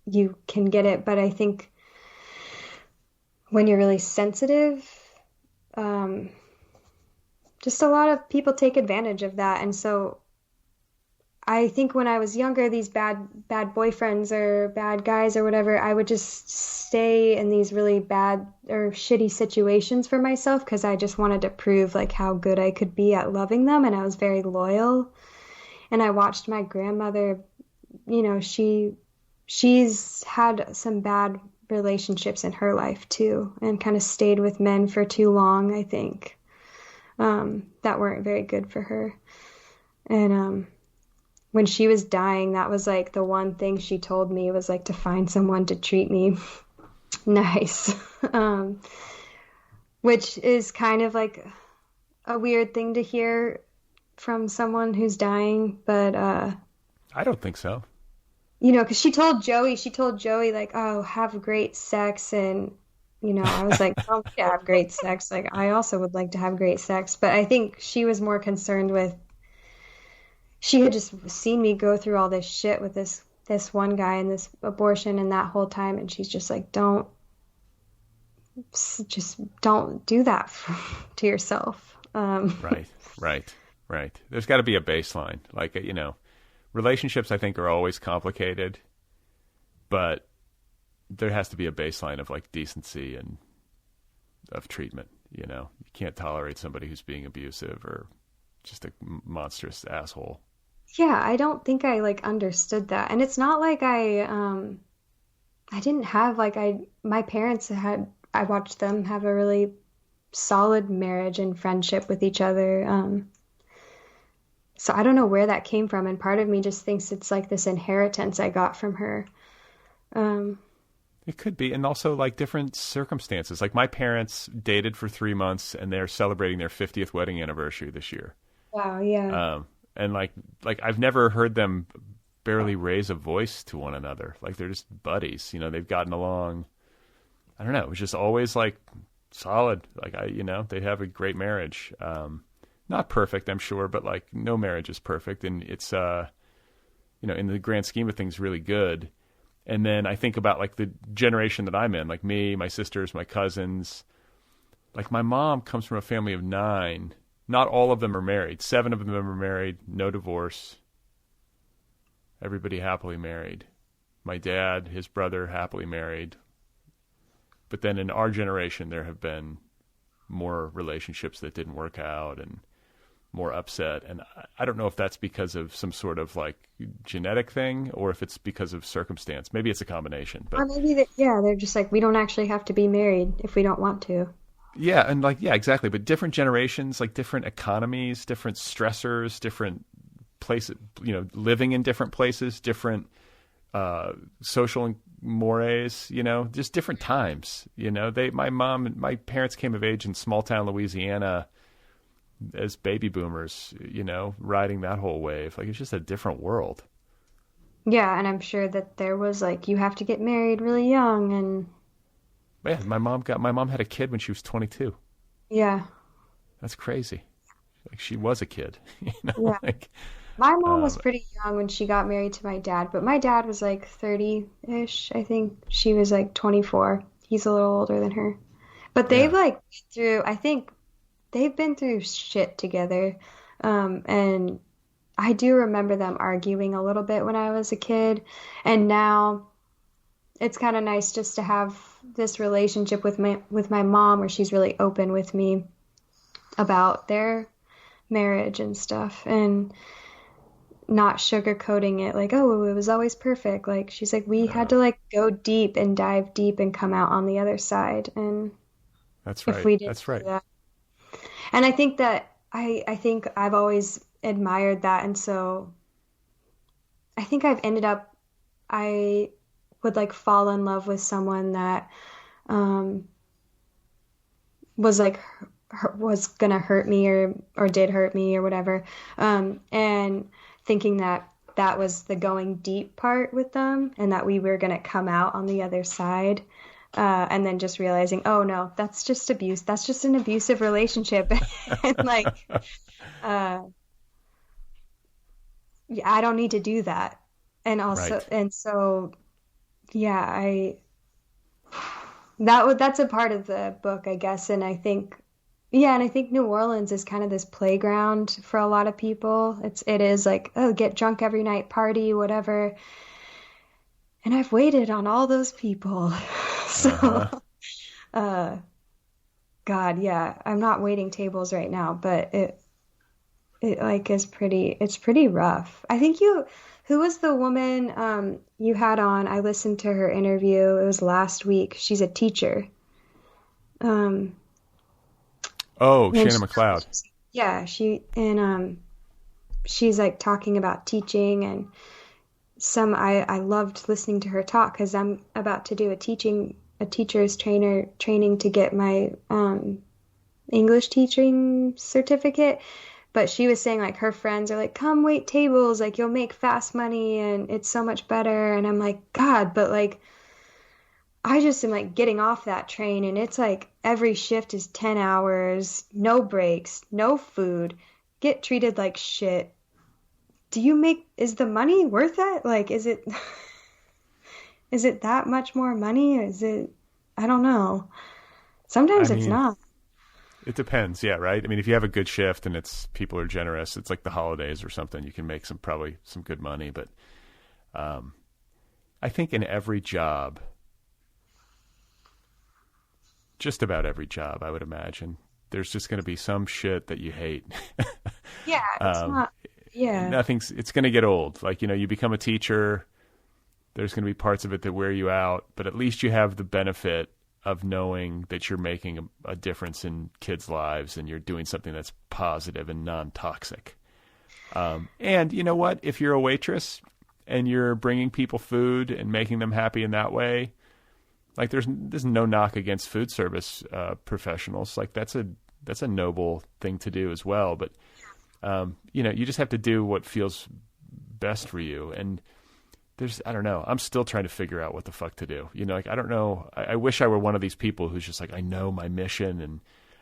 you can get it. But I think when you're really sensitive, just a lot of people take advantage of that. And so I think when I was younger, these bad boyfriends or bad guys or whatever, I would just stay in these really bad or shitty situations for myself because I just wanted to prove like how good I could be at loving them, and I was very loyal. And I watched my grandmother, you know, she's had some bad relationships in her life too, and kind of stayed with men for too long, I think, that weren't very good for her. And when she was dying, that was like the one thing she told me was like to find someone to treat me nice, which is kind of like a weird thing to hear from someone who's dying. But I don't think so. You know, because she told Joey like, oh, have great sex. And, you know, I was like, oh, yeah, have great sex. Like, I also would like to have great sex. But I think she was more concerned with, she had just seen me go through all this shit with this one guy and this abortion and that whole time. And she's just like, don't do that to yourself. Right. There's got to be a baseline. Like, you know, relationships I think are always complicated, but there has to be a baseline of like decency and of treatment. You know, you can't tolerate somebody who's being abusive or just a monstrous asshole. Yeah, I don't think I like understood that. And it's not like I didn't have like my parents I watched them have a really solid marriage and friendship with each other. So I don't know where that came from, and part of me just thinks it's like this inheritance I got from her. It could be, and also like different circumstances. Like my parents dated for 3 months, and they're celebrating their 50th wedding anniversary this year. Wow, yeah. And like I've never heard them barely raise a voice to one another. Like they're just buddies. You know, they've gotten along. I don't know. It was just always like solid. Like they have a great marriage. Not perfect, I'm sure, but like no marriage is perfect, and it's in the grand scheme of things, really good. And then I think about like the generation that I'm in, like me, my sisters, my cousins. Like my mom comes from a family of 9. Not all of them are married. 7 of them are married, no divorce. Everybody happily married. My dad, his brother, happily married. But then in our generation, there have been more relationships that didn't work out and more upset. And I don't know if that's because of some sort of like genetic thing or if it's because of circumstance. Maybe it's a combination. But, or maybe they're just like, we don't actually have to be married if we don't want to. Yeah, and like, yeah, exactly. But different generations, like different economies, different stressors, different places, you know, living in different places, different social mores, you know, just different times. You know, my parents came of age in small town Louisiana as baby boomers, you know, riding that whole wave. Like it's just a different world. Yeah, and I'm sure that there was like, you have to get married really young, and yeah, my mom had a kid when she was 22. Yeah. That's crazy. Like she was a kid, you know, yeah. like, My mom was Um, pretty young when she got married to my dad, but my dad was like 30-ish, I think. She was like 24. He's a little older than her. But they've yeah. like been through, I think they've been through shit together. And I do remember them arguing a little bit when I was a kid. And now it's kind of nice just to have this relationship with my mom where she's really open with me about their marriage and stuff and not sugarcoating it like, oh, it was always perfect. Like she's like, we had No, to like go deep and dive deep and come out on the other side. And that's if right. we didn't That's do right. that, and I think that I think I've always admired that, and so I think I've ended up I would like fall in love with someone that um was like was gonna hurt me or did hurt me or whatever, and thinking that that was the going deep part with them and that we were gonna come out on the other side, and then just realizing, oh no, that's just abuse, that's just an abusive relationship. And like uh yeah, I don't need to do that. And also, Right. and so yeah, I that's a part of the book, I guess. And I think, yeah, and I think New Orleans is kind of this playground for a lot of people. It is like, oh, get drunk every night, party, whatever. And I've waited on all those people. So, Uh-huh. uh, God, yeah, I'm not waiting tables right now, but it like is it's pretty rough. I think who was the woman you had on? I listened to her interview. It was last week. She's a teacher. Um, Oh, and Shannon McLeod. yeah, she's like talking about teaching and I loved listening to her talk because I'm about to do a teacher's training to get my English teaching certificate. But she was saying like her friends are like, come wait tables, like you'll make fast money and it's so much better. And I'm like, God, but like I just am like getting off that train and it's like every shift is 10 hours, no breaks, no food, get treated like shit. Is the money worth it? Like, is it that much more money? I don't know. I Sometimes it's mean, not. it depends, yeah, right? I mean, if you have a good shift and it's people are generous, it's like the holidays or something, you can make probably some good money, but um I think in every job, just about every job, I would imagine, there's just going to be some shit that you hate. Yeah, it's um not. Yeah. it's going to get old. Like, you become a teacher, there's going to be parts of it that wear you out, but at least you have the benefit of knowing that you're making a difference in kids' lives and you're doing something that's positive and non-toxic. And you know what? If you're a waitress and you're bringing people food and making them happy in that way, like there's no knock against food service professionals. Like that's a noble thing to do as well. But you just have to do what feels best for you. And I don't know. I'm still trying to figure out what the fuck to do. Like I don't know. I wish I were one of these people who's just like, I know my mission, and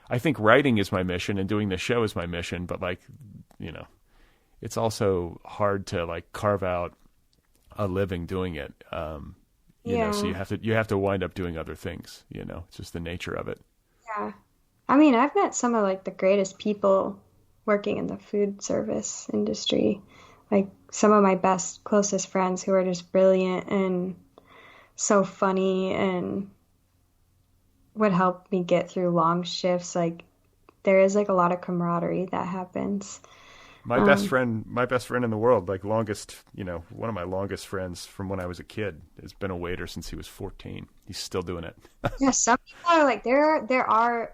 I think writing is my mission and doing this show is my mission. But like, it's also hard to like carve out a living doing it. So Yeah. you have to wind up doing other things. It's just the nature of it. Yeah. I mean, I've met some of like the greatest people working in the food service industry. Like some of my best, closest friends who are just brilliant and so funny and would help me get through long shifts. Like there is like a lot of camaraderie that happens. Um, My best friend in the world, like longest, one of my longest friends from when I was a kid, has been a waiter since he was 14. He's still doing it. yeah, some people are like there are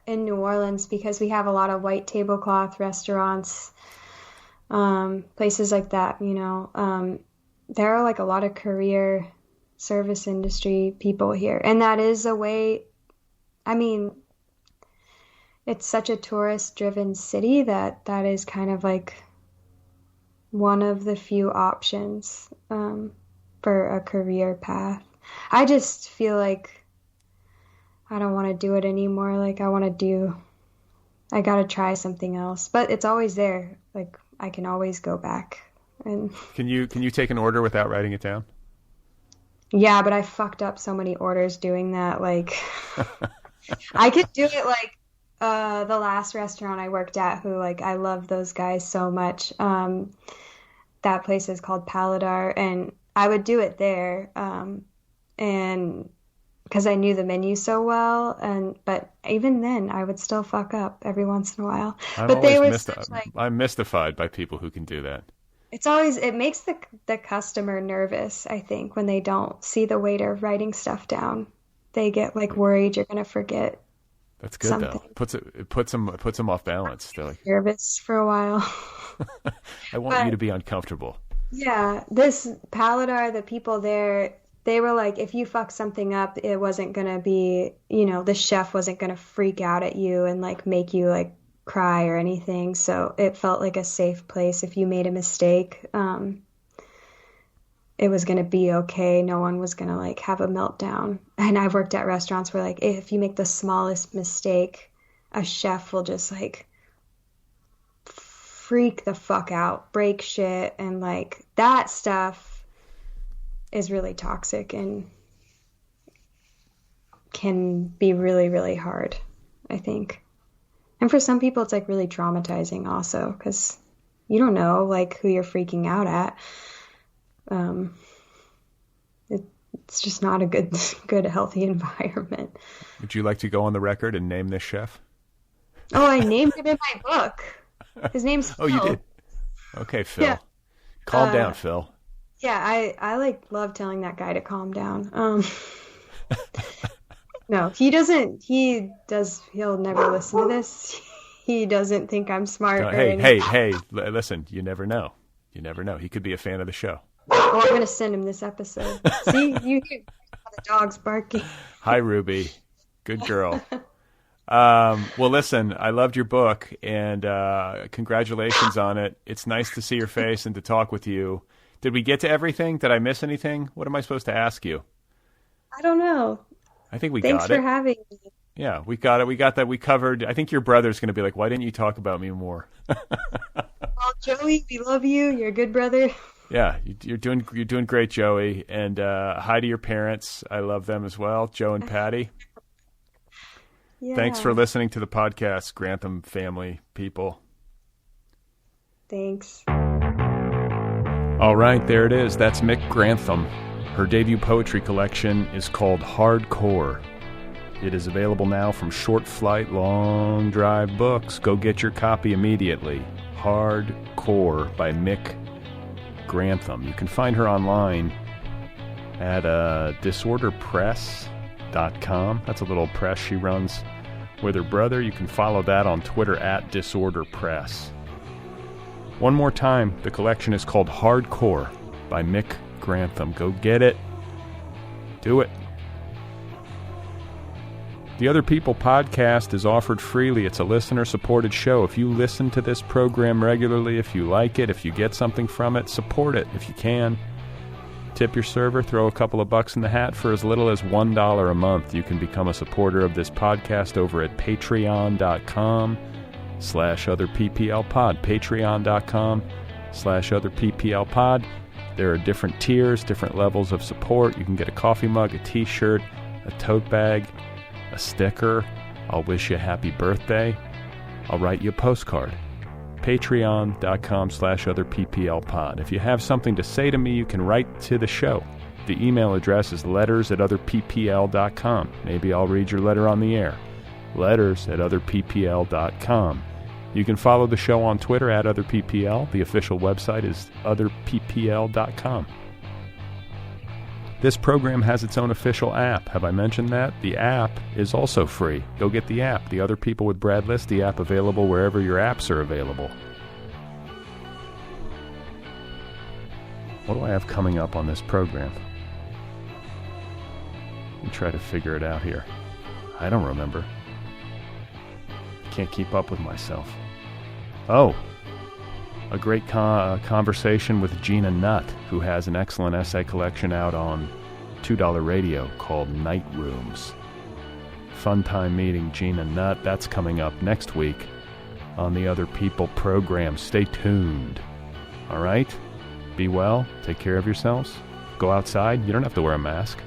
in New Orleans because we have a lot of white tablecloth restaurants, places like that, there are like a lot of career service industry people here. And that is a way, I mean, it's such a tourist driven city that is kind of like one of the few options for a career path. I just feel like I don't want to do it anymore. Like I want to do I gotta try something else, but it's always there. Like I can always go back. And Can you take an order without writing it down? yeah, but I fucked up so many orders doing that. Like I could do it like the last restaurant I worked at, who like I love those guys so much. That place is called Paladar, and I would do it there. And because I knew the menu so well, but even then I would still fuck up every once in a while. But they were such like, I'm mystified by people who can do that. it makes the customer nervous, I think, when they don't see the waiter writing stuff down. They get like worried you're gonna forget. That's good something. though. It puts them off balance. They're like Nervous for a while. I want you to be uncomfortable. Yeah, this Paladar, the people there, they were like, if you fuck something up, it wasn't gonna be, the chef wasn't gonna freak out at you and like make you like cry or anything. So it felt like a safe place. If you made a mistake, it was gonna be okay. No one was gonna like have a meltdown. And I've worked at restaurants where like if you make the smallest mistake, a chef will just like freak the fuck out, break shit, and like that stuff is really toxic and can be really, really hard, I think. And for some people, it's like really traumatizing also because you don't know like who you're freaking out at. It's just not a good, healthy environment. Would you like to go on the record and name this chef? Oh, I named him in my book. His name's Phil. Oh, you did? Okay, Phil. Yeah. Calm down, Phil. Yeah, I like love telling that guy to calm down. No, he'll never listen to this. He doesn't think I'm smart. Hey, listen, you never know. You never know. He could be a fan of the show. Oh, I'm going to send him this episode. See, you hear the dogs barking. Hi, Ruby. Good girl. Well, listen, I loved your book, and congratulations on it. It's nice to see your face and to talk with you. Did we get to everything? Did I miss anything? What am I supposed to ask you? I don't know. I think we got it. Thanks for having me. Yeah, we got it. We got that. We covered. I think your brother's going to be like, why didn't you talk about me more? Well, Joey, we love you. You're a good brother. Yeah, you're doing great, Joey. And hi to your parents. I love them as well, Joe and Patty. Yeah. Thanks for listening to the podcast, Grantham family people. Thanks. All right, there it is. That's Mik Grantham. Her debut poetry collection is called Hardcore. It is available now from Short Flight Long Drive Books. Go get your copy immediately. Hardcore by Mik Grantham. You can find her online at disorderpress.com. That's a little press she runs with her brother. You can follow that on Twitter at disorderpress. One more time, the collection is called Hardcore by Mik Grantham. Go get it. Do it. The Other People podcast is offered freely. It's a listener-supported show. If you listen to this program regularly, if you like it, if you get something from it, support it if you can. Tip your server, throw a couple of bucks in the hat. For as little as $1 a month, you can become a supporter of this podcast over at patreon.com/otherpplpod. Patreon.com/otherpplpod. There are different tiers, different levels of support. You can get a coffee mug, a t-shirt, a tote bag, a sticker. I'll wish you a happy birthday. I'll write you a postcard. Patreon.com/otherpplpod. If you have something to say to me, you can write to the show. The email address is letters@otherppl.com. Maybe I'll read your letter on the air. Letters@otherppl.com. You can follow the show on Twitter at otherppl. The official website is otherppl.com. This program has its own official app. Have I mentioned that? The app is also free. Go get the app. The Other People with Brad Listi app, available wherever your apps are available. What do I have coming up on this program? Let me try to figure it out here. I don't remember. Can't keep up with myself. Oh, a great conversation with Gina Nutt, who has an excellent essay collection out on $2 Radio called Night Rooms. Fun time meeting Gina Nutt. That's coming up next week. on the Otherppl program. Stay tuned. All right? Be well. Take care of yourselves. Go outside. You don't have to wear a mask.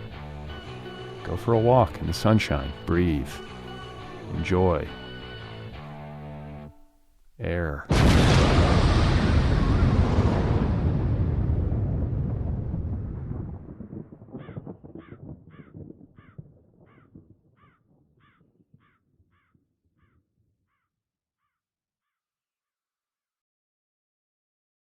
Go for a walk in the sunshine. Breathe. Enjoy. Air.